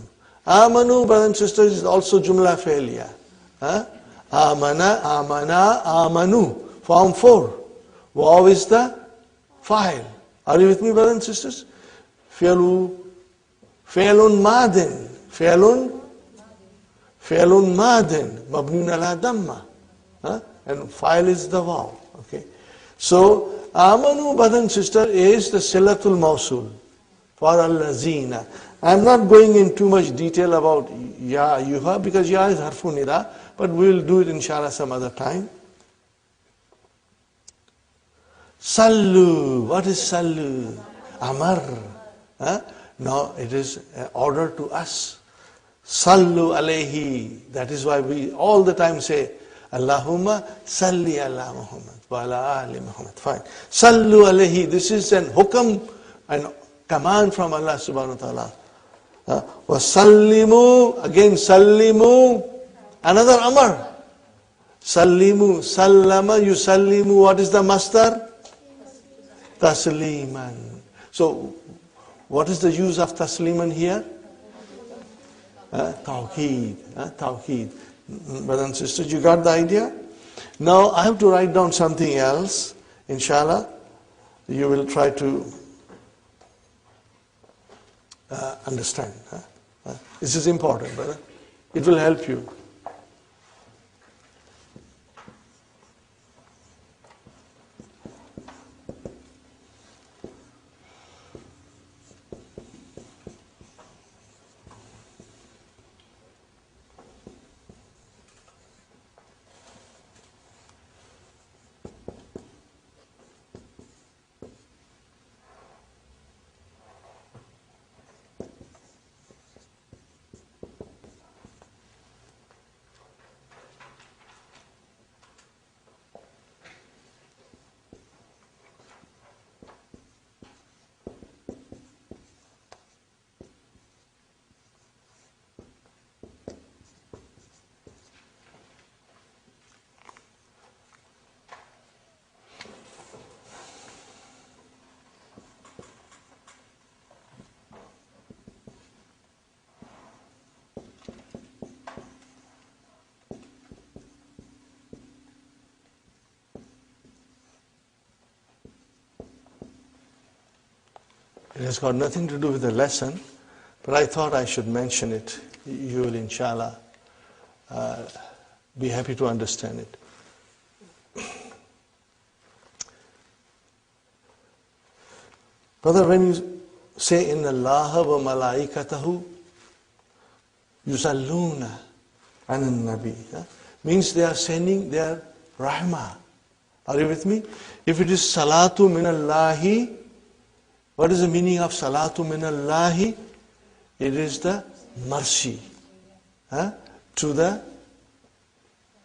[SPEAKER 1] Amanu, brothers and sisters, is also jumla fi'liya. Amana, amana, amanu. Form 4. Waw is the fa'il. Are you with me, brothers and sisters? Fi'lun madin. Fi'lun madin. Mabnun ala damma. And fa'il is the waw. Okay. So, amanu, brothers and sisters, is the silatul mawsul for al-lazina. I'm not going in too much detail about ya ayyuha because ya is harfu nida, but we'll do it inshallah some other time. Sallu. What is sallu? Amar. Now it is an order to us. Sallu alayhi. That is why we all the time say Allahumma salli ala Muhammad wa ala ali Muhammad. Fine. Sallu alayhi. This is an hukam, an command from Allah subhanahu wa ta'ala. Wasallimu, again sallimu, another amar. Sallimu, sallama, yusallimu, what is the masdar? Tasliman. So, what is the use of tasliman here? Tawheed. Tawheed. Brothers and sisters, you got the idea? Now, I have to write down something else. Inshallah, you will try to understand. This is important, brother. It will help you. It has got nothing to do with the lesson, but I thought I should mention it. You will, inshallah, be happy to understand it. Brother, when you say, Inna Allah wa malaikatahu yusalluna anan nabi, means they are sending their rahmah. Are you with me? If it is salatu minallahi, what is the meaning of salatu minallahi? It is the mercy to the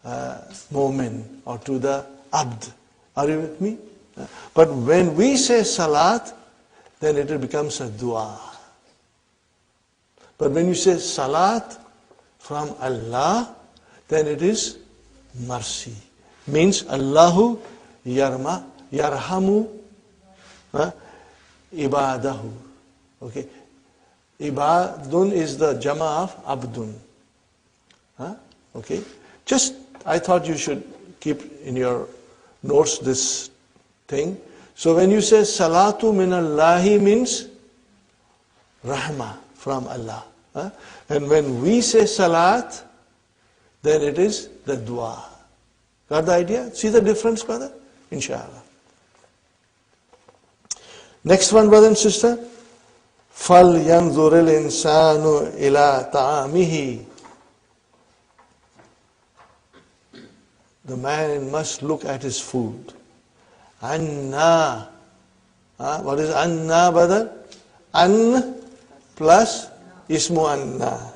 [SPEAKER 1] mu'min or to the abd. Are you with me? But when we say salat, then it becomes a dua. But when you say salat from Allah, then it is mercy. Means Allahu yarhamu ibadahu. Okay. Ibadun is the jama of abdun. Okay. Just, I thought you should keep in your notes this thing. So when you say salatu minallahi means rahmah from Allah. And when we say salat, then it is the dua. Got the idea? See the difference, brother? Inshallah. Next one, brother and sister. فَلْيَنْظُرِ الْإِنسَانُ إِلَىٰ طَعَامِهِ. The man must look at his food. Anna. What is anna, brother? An plus ismu anna.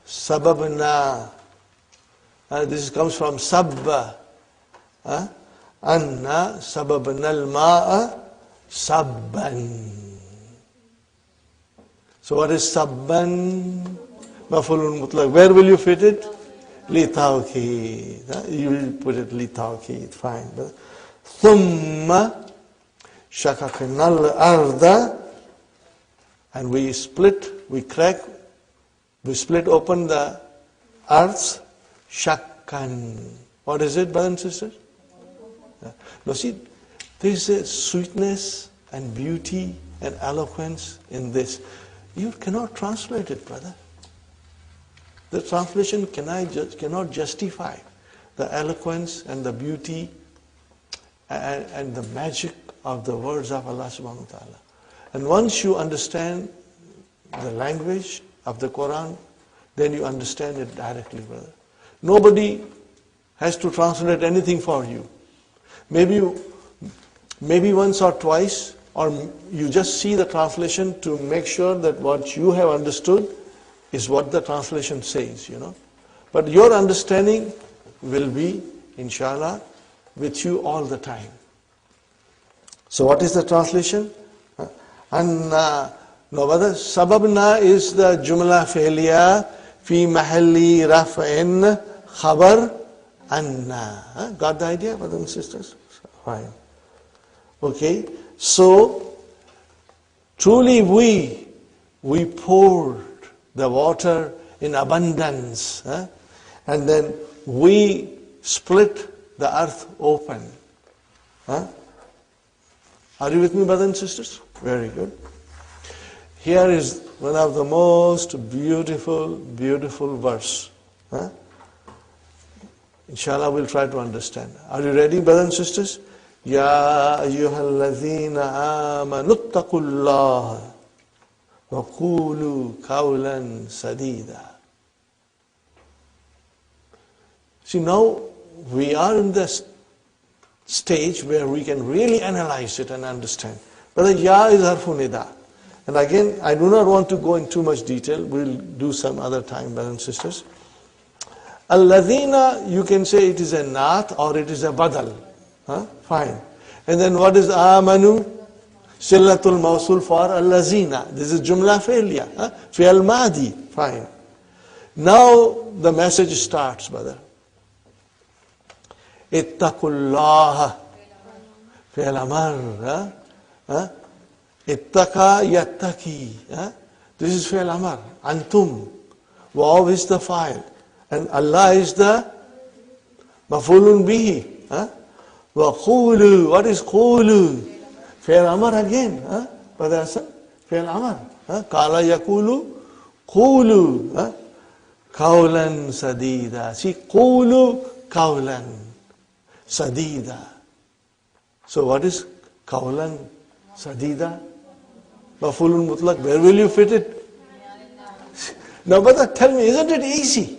[SPEAKER 1] Sababna. This comes from sabba. Anna sababna al-ma'a sabban. So what is sabban? Maf'ulun mutlaq. Where will you fit it? Li tawqeed. You will put it li tawqeed. Fine. Thumma shakakna al-arda. And we split open the earth. Shakkan. What is it, brothers and sisters? Now see, there is a sweetness and beauty and eloquence in this. You cannot translate it, brother. The translation cannot justify the eloquence and the beauty and the magic of the words of Allah subhanahu wa ta'ala. And once you understand the language of the Quran, then you understand it directly, brother. Nobody has to translate anything for you. Maybe once or twice, or you just see the translation to make sure that what you have understood is what the translation says, But your understanding will be, inshallah, with you all the time. So what is the translation? Anna. No, brother, sababna is the jumla fi'liya fi mahalli raf'in khabar anna. Got the idea, brothers and sisters? Fine. Okay, so truly we poured the water in abundance, and then we split the earth open. Are you with me, brothers and sisters? Very good. Here is one of the most beautiful verse. Inshallah, we'll try to understand. Are you ready, brothers and sisters? Ya ayyuhalladhina amanu ittaqullaha wa qulu qawlan sadida. See, now we are in this stage where we can really analyze it and understand. Brother, ya is harfu nida. And again, I do not want to go in too much detail. We'll do some other time, brothers and sisters. Alladhina, you can say it is a naat or it is a badal. Fine. And then what is amanu? Sillatul mawsul for allazina. This is jumla fi'liya. Fi'al madi. Fine. Now the message starts, brother. Ittaqullaha. Fi'al amar. Ittaqa yattaqi. This is fi'al amar. Antum. Waw is the file. And Allah is the mafulun bihi. Wa qulu. What is qulu? Fi'al amar again. Brother Hassan. Fi'al amar. Kala yakulu. Qulu. Qawlan sadida. See, qulu qawlan sadida. So what is qawlan sadida? Mafulun mutlaq. Where will you fit it? Now, brother, tell me, isn't it easy?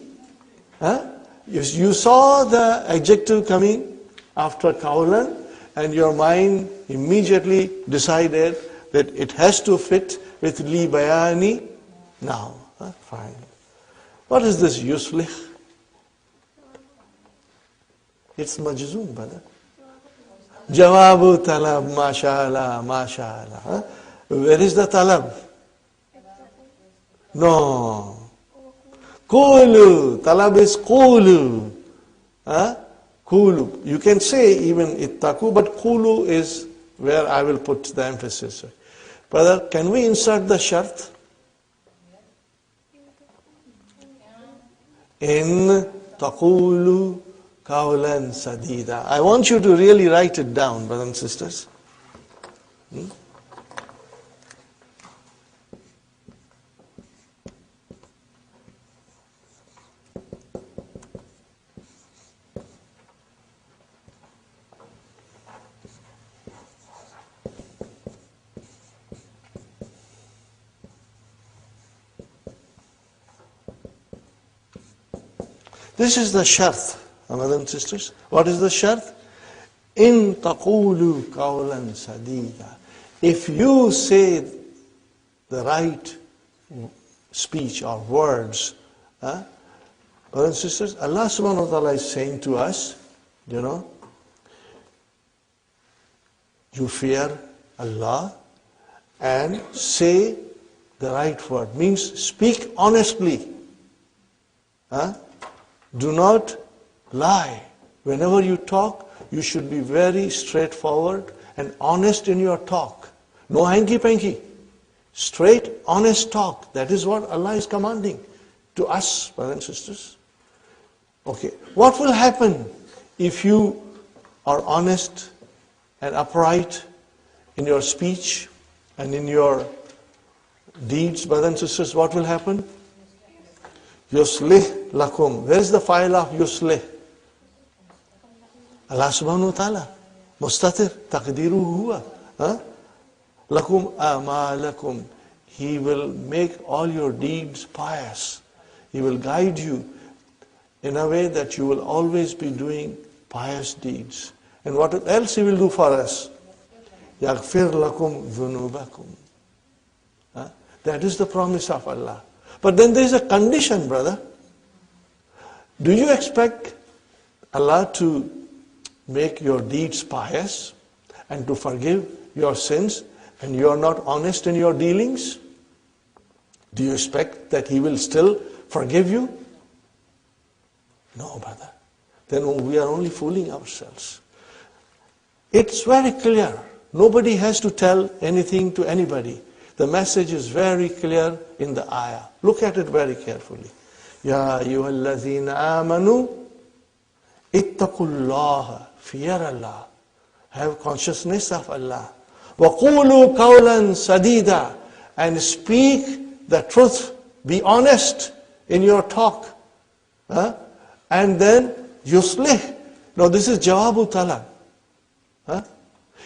[SPEAKER 1] You saw the adjective coming after qawlan, and your mind immediately decided that it has to fit with li bayani now. Fine. What is this yuslih? It's majzoom, brother. Jawabu talab, mashallah, mashallah. Where is the talab? No. Qulu. Talab is qulu. Qulu. You can say even ittaqu, but qulu is where I will put the emphasis. Brother, can we insert the shart? In taqulu qawlan sadida. I want you to really write it down, brothers and sisters. This is the shart, brothers and sisters. What is the shart? In taqulu qawlan sadida. If you say the right speech or words, brothers and sisters, Allah subhanahu wa ta'ala is saying to us, you fear Allah and say the right word. Means speak honestly. Do not lie. Whenever you talk, you should be very straightforward and honest in your talk. No hanky-panky. Straight, honest talk. That is what Allah is commanding to us, brothers and sisters. Okay. What will happen if you are honest and upright in your speech and in your deeds, brothers and sisters? What will happen? Yuslih lakum. Where is the file of yuslih? Allah subhanahu wa ta'ala. Mustatir. Taqdiru huwa. Lakum amalakum. He will make all your deeds pious. He will guide you in a way that you will always be doing pious deeds. And what else He will do for us? Yaghfir lakum dhunubakum. That is the promise of Allah. But then there is a condition, brother. Do you expect Allah to make your deeds pious and to forgive your sins and you are not honest in your dealings? Do you expect that He will still forgive you? No, brother. Then we are only fooling ourselves. It's very clear. Nobody has to tell anything to anybody. The message is very clear in the ayah. Look at it very carefully. Ya ayyuhalladhina amanu ittaqullaha. Fear Allah. Have consciousness of Allah. Wa qulu qawlan sadida. And speak the truth. Be honest in your talk. And then yuslih. Now this is jawabu talab.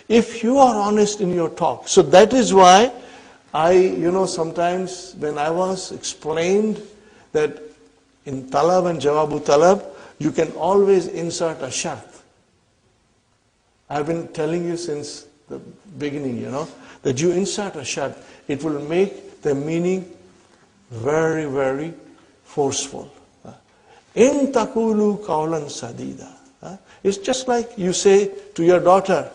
[SPEAKER 1] If you are honest in your talk. So that is why sometimes when I was explained that in talab and jawabu talab, you can always insert a shart. I've been telling you since the beginning, that you insert a shart. It will make the meaning very, very forceful. In taqulu qawlan sadida. It's just like you say to your daughter,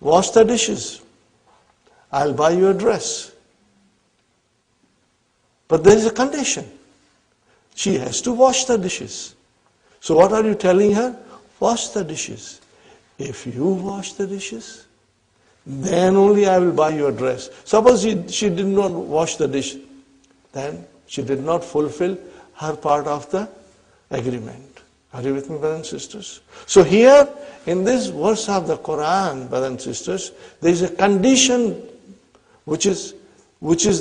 [SPEAKER 1] wash the dishes. I'll buy you a dress. But there is a condition. She has to wash the dishes. So what are you telling her? Wash the dishes. If you wash the dishes, then only I will buy you a dress. Suppose she did not wash the dish. Then she did not fulfill her part of the agreement. Are you with me, brothers and sisters? So here, in this verse of the Quran, brothers and sisters, there is a condition which is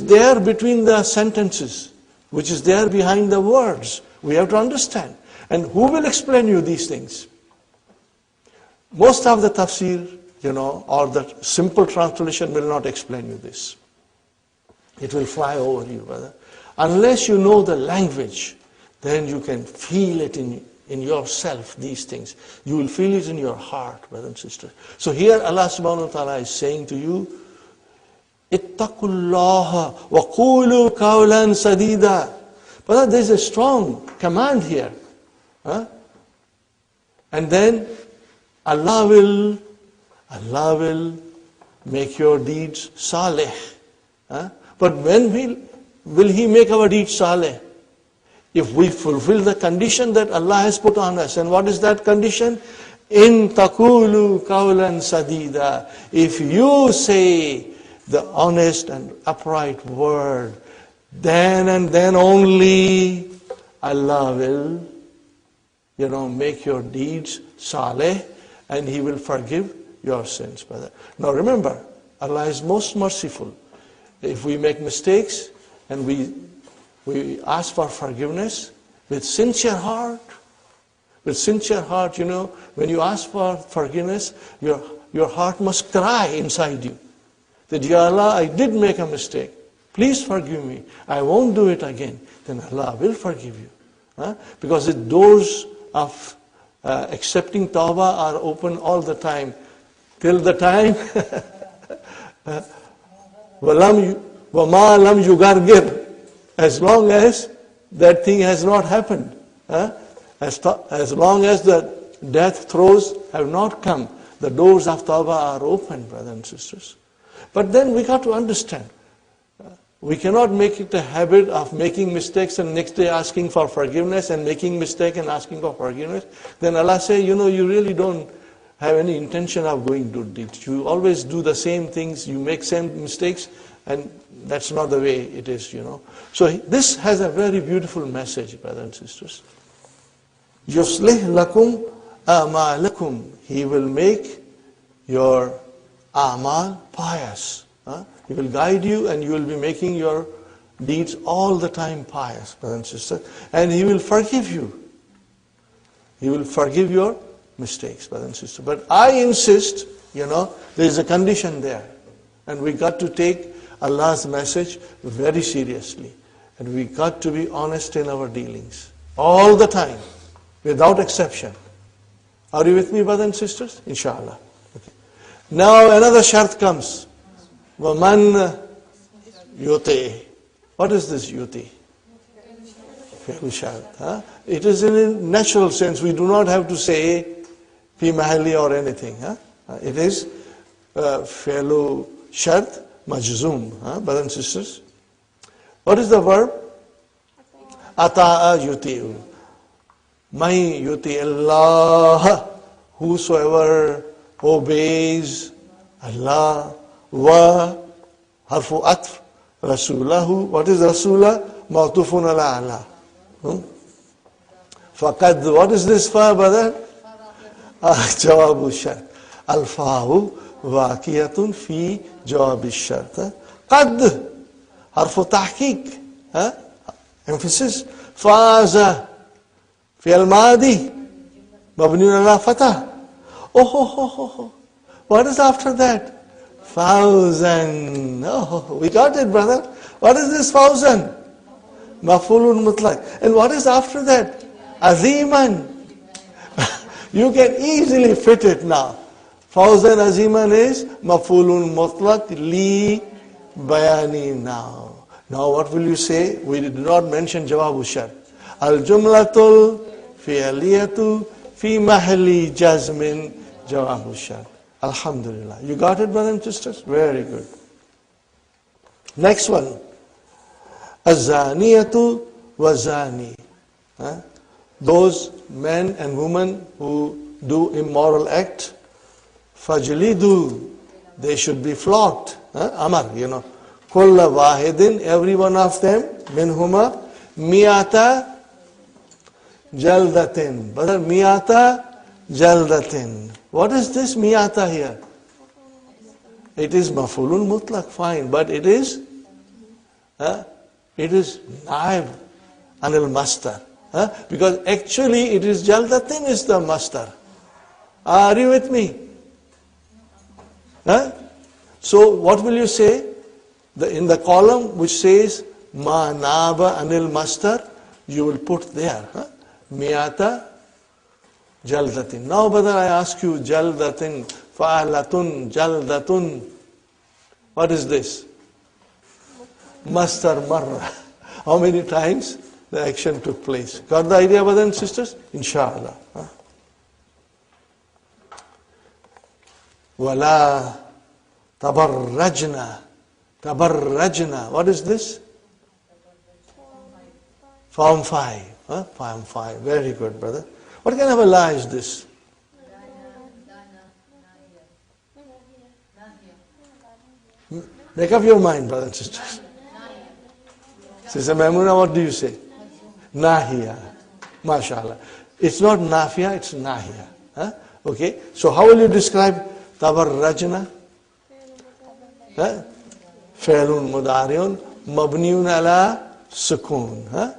[SPEAKER 1] there between the sentences, which is there behind the words. We have to understand. And who will explain you these things? Most of the tafsir, or the simple translation will not explain you this. It will fly over you, brother. Unless you know the language, then you can feel it in yourself, these things. You will feel it in your heart, brothers and sisters. So here Allah subhanahu wa ta'ala is saying to you, Ittaqullaha wa qulu qawlan sadida. But there is a strong command here. And then Allah will make your deeds salih. But when will He make our deeds salih? If we fulfill the condition that Allah has put on us. And what is that condition? In taqulu qawlan sadida. If you say the honest and upright word, then and then only Allah will, make your deeds saleh, and He will forgive your sins, brother. Now remember, Allah is most merciful. If we make mistakes and we ask for forgiveness with sincere heart, when you ask for forgiveness, your heart must cry inside you. That, Ya Allah, I did make a mistake. Please forgive me. I won't do it again. Then Allah will forgive you. Because the doors of accepting tawbah are open all the time. Till the time وَمَا لَمْ يُغَرْغِرْ, as long as that thing has not happened. As long as the death throes have not come, the doors of tawbah are open, brothers and sisters. But then we got to understand, we cannot make it a habit of making mistakes and next day asking for forgiveness and making mistake and asking for forgiveness. Then Allah say, you really don't have any intention of going good deeds. You always do the same things, you make same mistakes, and that's not the way it is, So this has a very beautiful message, brothers and sisters. يُصْلِحْ لَكُمْ أَعْمَالَكُمْ. He will make your a'mal pious. He will guide you and you will be making your deeds all the time pious, brothers and sisters. And He will forgive you. He will forgive your mistakes, brothers and sisters. But I insist, there is a condition there. And we got to take Allah's message very seriously. And we got to be honest in our dealings. All the time. Without exception. Are you with me, brothers and sisters? Inshallah. Okay. Now another shart comes. وَمَنْ يُطِعِ. What is this yuti? Fi'l shart. It is in a natural sense. We do not have to say fi mahalli or anything. It is fi'l shart majzoom. Brothers and sisters. What is the verb? Ata'a yuti'u. May yuti Allah. Whosoever obeys Allah. Wa harfu atf rasulahu. What is rasulah? Ma'tufun ala Allah. Faqad. What is this fa, brother? Jawabu shart. Al-fa'u waqiyatun fi jawabi shart. Qad. Harfu tahqiq. Emphasis. Faza. Fi al-madi. Mabniun ala fatah. Oh. What is after that? 1,000. Oh, we got it, brother. What is this 1,000? Maf'ulun mutlaq. And what is after that? Aziman. You can easily fit it now. 1,000 aziman is maf'ulun mutlaq li bayani now. Now what will you say? We did not mention jawabu shart. Al jumlatul fi'liyatu fi mahalli jazmin jawabu shart. Alhamdulillah. You got it, brothers and sisters? Very good. Next one. Az-zaniyatu wa-zani. Those men and women who do immoral act, fajlidu, they should be flogged. Amar, Kulla wahidin, every one of them, minhuma, miyata jaldatin. Brother, miyata jaldatin. What is this miyata here? It is maf'ulun mutlaq, fine, but it is naib anil mastar. Because actually it is jaldatin is the mastar. Are you with me? So what will you say? In the column which says ma naba anil mastar, you will put there miyata jaldatin. Now, brother, I ask you, jaldatin, fa'alatun, jaldatun. What is this? Mastar marra. How many times the action took place? Got the idea, brothers and sisters? Inshallah. Wala tabarrajna. Tabarrajna. What is this? Form 5. Form 5. Very good, brother. What kind of a lie is this? Make up your mind, brothers and sisters. Sister Maimuna, what do you say? Nahiya. MashaAllah. It's not nafiya, it's nahiya. Okay, so how will you describe tabarrajna? Fi'lun mudari'un mabniun ala sukun.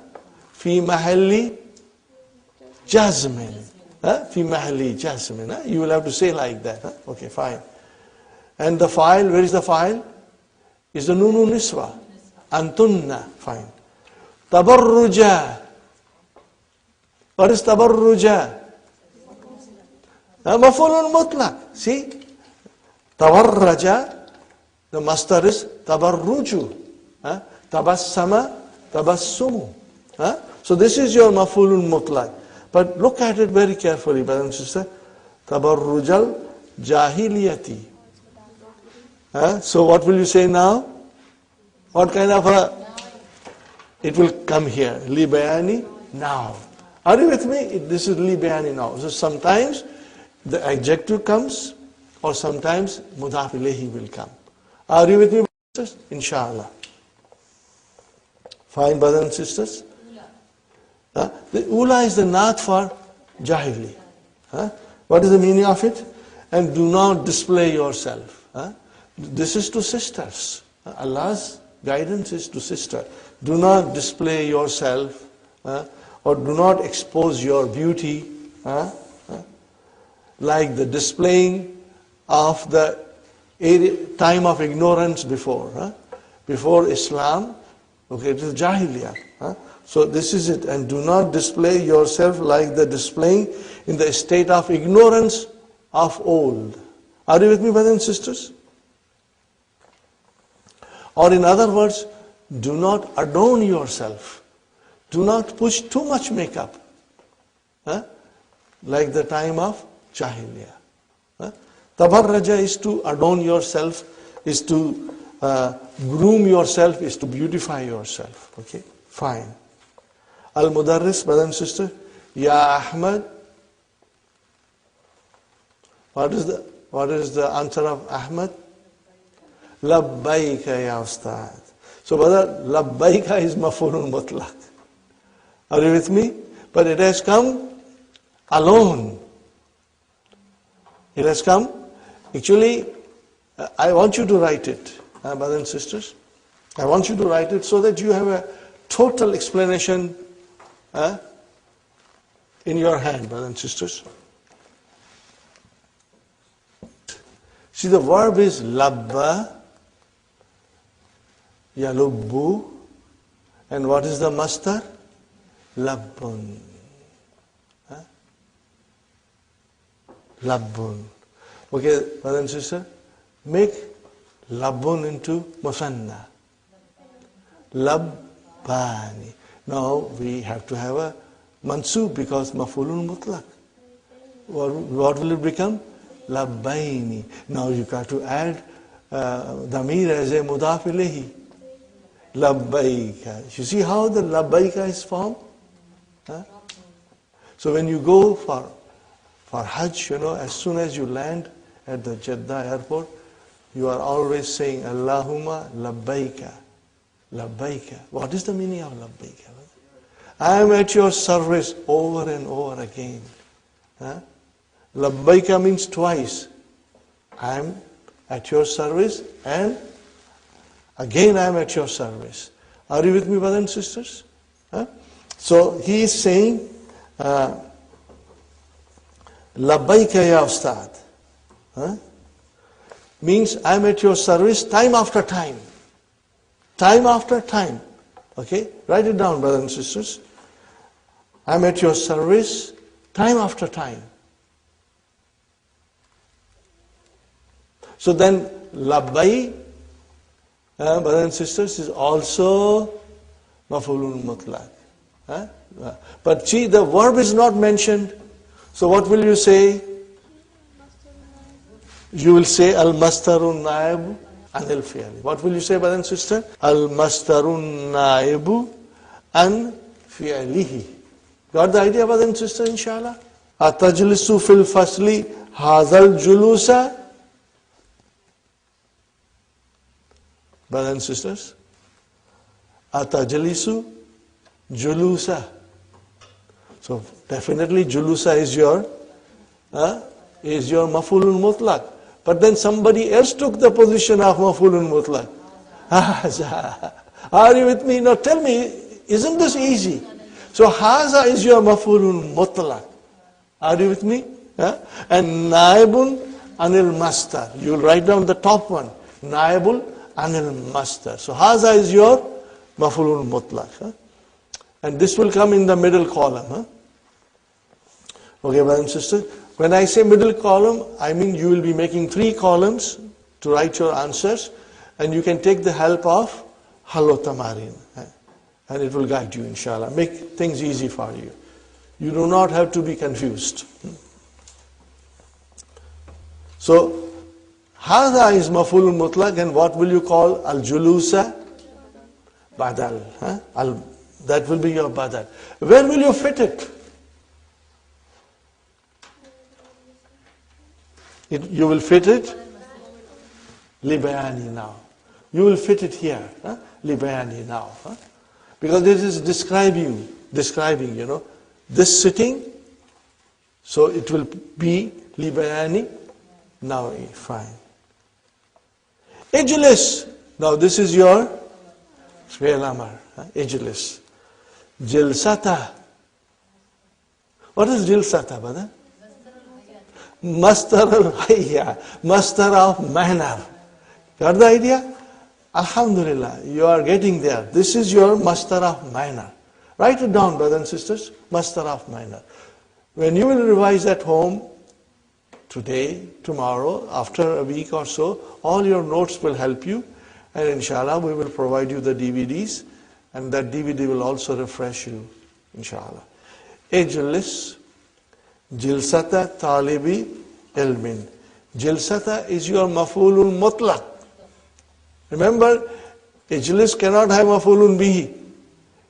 [SPEAKER 1] Fi mahalli jazmin. Fi mahalli jazmin. You will have to say like that. Okay, fine. And the file, where is the file? Is the nunu niswa. Antunna. Fine. Tabarruja. What is tabarruja? Maf'ulun mutlaq. See? Tabarraja, the master is tabarruju. Tabassama, tabassumu. So this is your maf'ulun mutlaq. But look at it very carefully, brother and sister. Tabarrujal jahiliyati. So what will you say now? What kind of a... It will come here. Li bayani now. Are you with me? This is li bayani now. So sometimes the adjective comes or sometimes mudaf ilayhi will come. Are you with me, brothers? Inshallah. Fine, brothers and sisters? The ula is the naat for jahili. What is the meaning of it? And do not display yourself. This is to sisters. Allah's guidance is to sister. Do not display yourself or do not expose your beauty like the displaying of the time of ignorance before. Before Islam, okay, it is Jahiliyyah. So this is it. And do not display yourself like the displaying in the state of ignorance of old. Are you with me, brothers and sisters? Or in other words, do not adorn yourself. Do not push too much makeup. Like the time of Jahiliyyah. Tabarraja is to adorn yourself, is to groom yourself, is to beautify yourself. Okay, fine. Al-Mudarris, brother and sister, Ya Ahmad. What is the answer of Ahmad? Labbaika ya Ustad. So brother, Labbaika is maf'ulun mutlaq. Are you with me? But it has come alone. It has come. Actually, I want you to write it, brothers and sisters. I want you to write it so that you have a total explanation in your hand, brothers and sisters. See, the verb is labba, yalubbu, and what is the masdar? Labbun. Labbun. Okay, brother and sister, make labbun into musanna. Labbani. Now we have to have a mansub because maf'ulun mutlaq. What will it become? Labbaini. Now you got to add damir as a mudaf ilayhi. Labbaika. You see how the labbaika is formed? So when you go for Hajj, as soon as you land at the Jeddah airport, you are always saying, Allahumma labbaika. Labbaika. What is the meaning of labbaika? I am at your service over and over again. Labbaika means twice. I am at your service and again I am at your service. Are you with me, brothers and sisters? So he is saying, Labbaika ya Ustad. Means I am at your service time after time. Time after time. Okay? Write it down, brothers and sisters. I am at your service time after time. So then, labbai, brothers and sisters, is also maf'ulun mutlaq. But see, the verb is not mentioned. So what will you say? You will say al-mastarun na'ibu anil fi'li. What will you say, brother and sister? Al-mastarun na'ibu an fi'lihi. Got the idea, brother and sister, inshallah? Atajlisu fil fasli hazal julusa. Brothers and sisters, atajlisu julusa. So definitely julusa is your maf'ulun mutlaq. But then somebody else took the position of maf'ulun mutlaq. Are you with me? Now tell me, isn't this easy? So haza is your maf'ulun mutlaq. Are you with me? And naibun anil mastar. You will write down the top one. Naibul anil mastar. So haza is your maf'ulun mutlaq. And this will come in the middle column. Okay, brothers and sisters. When I say middle column, I mean you will be making 3 columns to write your answers, and you can take the help of Hallo Tamarin, and it will guide you, inshallah. Make things easy for you. You do not have to be confused. So, Hadha is maf'ulun mutlaq, and what will you call al-julusa? Badal. That will be your badal. Where will you fit it? You will fit it? Libayani now. You will fit it here. Libayani now. Because this is describing, this sitting. So it will be libayani. Now, fine. Ijlis. Now this is your fi'l amr. Ijlis. Jilsata. What is jilsata, brother? Mastar al-hayya. Mastar of manner. Got the idea? Alhamdulillah, you are getting there. This is your mastar of manner. Write it down, brothers and sisters. Mastar of manner. When you will revise at home, today, tomorrow, after a week or so, all your notes will help you. And inshallah, we will provide you the DVDs. And that DVD will also refresh you, inshallah. Ijlis, jilsata talibi ilmin. Jilsata is your maf'ulun mutlaq. Remember, ijlis cannot have maf'ulun bihi.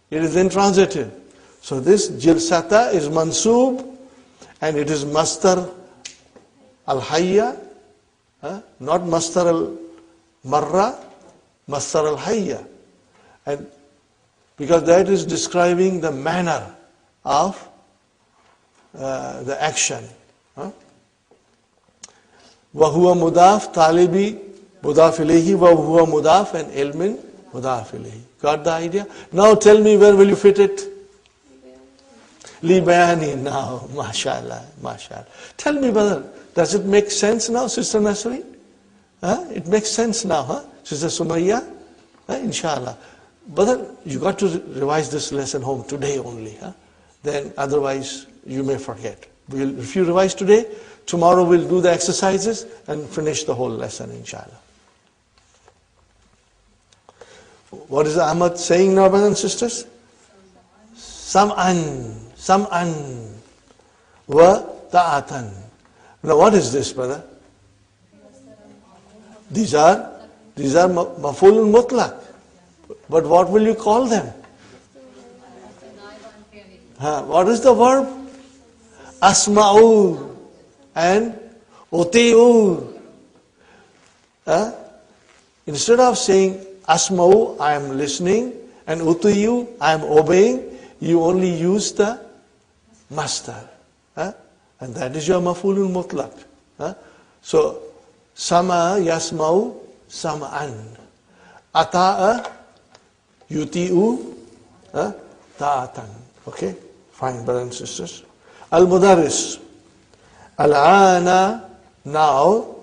[SPEAKER 1] It is intransitive. So this jilsata is mansub, and it is mastar al-hayya, not mastar al-marra, mastar al-hayya. And because that is describing the manner of the action. وَهُوَ مُضَاف talibi mudaf ilayhi, وَهُوَ مُضَاف and ilmin mudaf ilayhi. Got the idea? Now tell me, where will you fit it? Libayani now. MashaAllah, MashaAllah. Tell me, brother, does it make sense now, Sister Nasri? It makes sense now, Sister Sumayya? Inshallah. Brother, you got to revise this lesson home today only. Then otherwise you may forget. If you revise today, tomorrow we'll do the exercises and finish the whole lesson, inshallah. What is Ahmad saying now, brothers and sisters? Sam'an wa ta'atan. Now what is this, brother? These are maf'ulun mutlaq. But what will you call them? What is the verb? Asma'u and uti'u. Instead of saying asma'u, I am listening, and uti'u, I am obeying, you only use the master. And that is your maf'ulun mutlaq. So, sama yasma'u sam'an. Ata'a yuti'u ta'atan. Okay? Fine, brothers and sisters. Al-Mudarris. Al-Ana, now.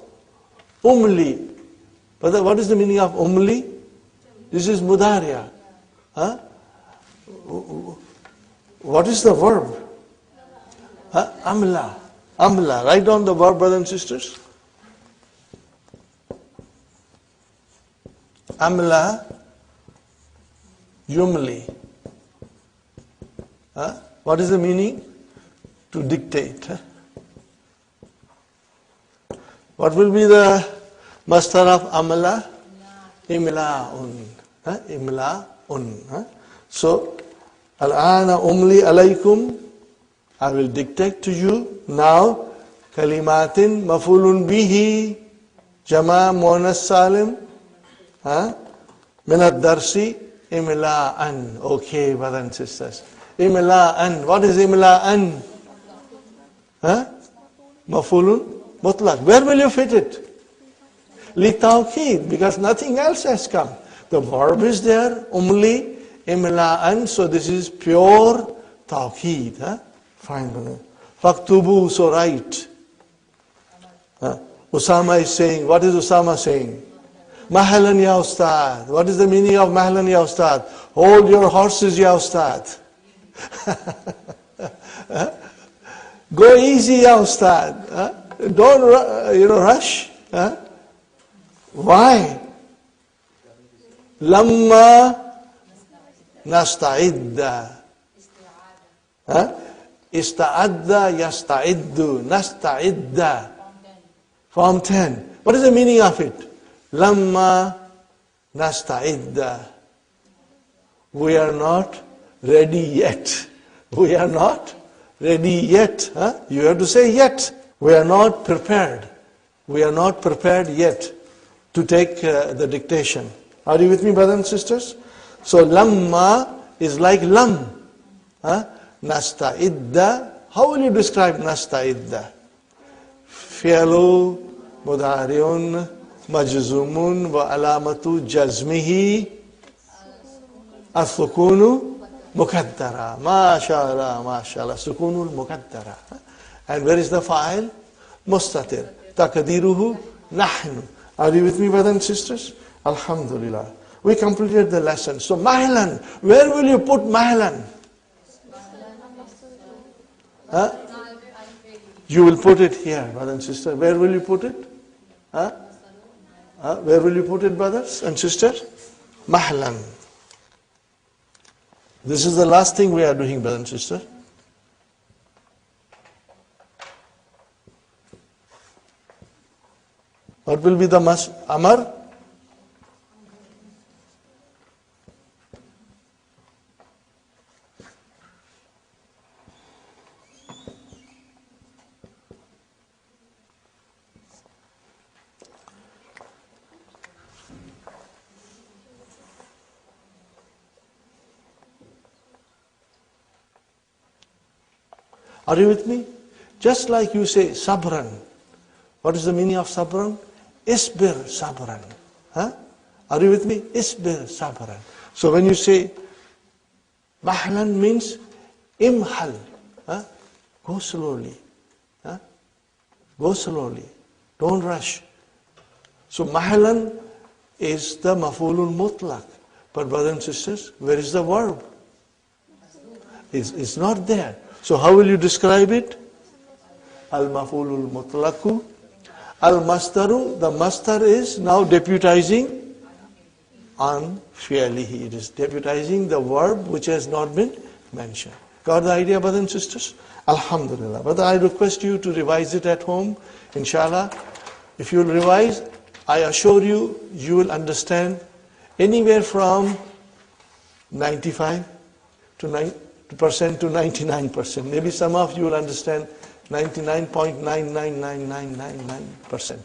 [SPEAKER 1] Umli. Brother, what is the meaning of umli? This is mudariya. What is the verb? Amla. Amla. Write down the verb, brothers and sisters. Amla yumli. What is the meaning? To dictate. What will be the mastar of amla? Imla'un. Imla'un. So, al-ana umli alaykum. I will dictate to you now kalimatin maf'ulun bihi jama muannas salim min ad-darsi imla'an. Okay, brothers and sisters. Imla'an. What is imla'an? Maf'ulun mutlaq. Where will you fit it? Li tawqid, because nothing else has come. The verb is there, umli, imla'an, so this is pure tawqid. Fine, brother. Faktubu, so write. Usama is saying, what is Usama saying? Mahalan ya ustad. What is the meaning of mahalan ya ustad? Hold your horses ya ustad. Go easy, ya Ustad. Don't rush. Why? Lamma nasta'idda. Ista'adda yasta'iddu. Nasta'idda. Form 10. What is the meaning of it? Lamma nasta'idda. We are not ready yet. We are not ready yet. You have to say yet. We are not prepared. We are not prepared yet to take the dictation. Are you with me, brothers and sisters? So lamma is like lam. Nasta'idda. How will you describe nasta'idda? Fi'lu mudari'un majzumun wa alamatu jazmihi as-sukunu mukaddara. MashaAllah, MashaAllah. Sukunul mukaddara. And where is the fa'il? Mustatir. Taqdiruhu nahnu. Are you with me, brothers and sisters? Alhamdulillah. We completed the lesson. So mahlan. Where will you put mahlan? You will put it here, brothers and sisters. Where will you put it? Where will you put it, brothers and sisters? Mahlan. This is the last thing we are doing, brothers and sisters. What will be the amar? Are you with me? Just like you say sabran. What is the meaning of sabran? Isbir sabran. Are you with me? Isbir sabran. So when you say mahlan means imhal. Go slowly. Go slowly. Don't rush. So mahlan is the maf'ulul mutlaq. But brothers and sisters, where is the verb? It's not there. So how will you describe it? Al-maf'ulul mutlaqu. Al-mastaru, the mastar is now deputizing on fi'lihi. It is deputizing the verb which has not been mentioned. Got the idea, brothers and sisters? Alhamdulillah. But I request you to revise it at home, inshallah. If you will revise, I assure you, you will understand anywhere from 95% to 99%. Maybe some of you will understand 99.9999999%.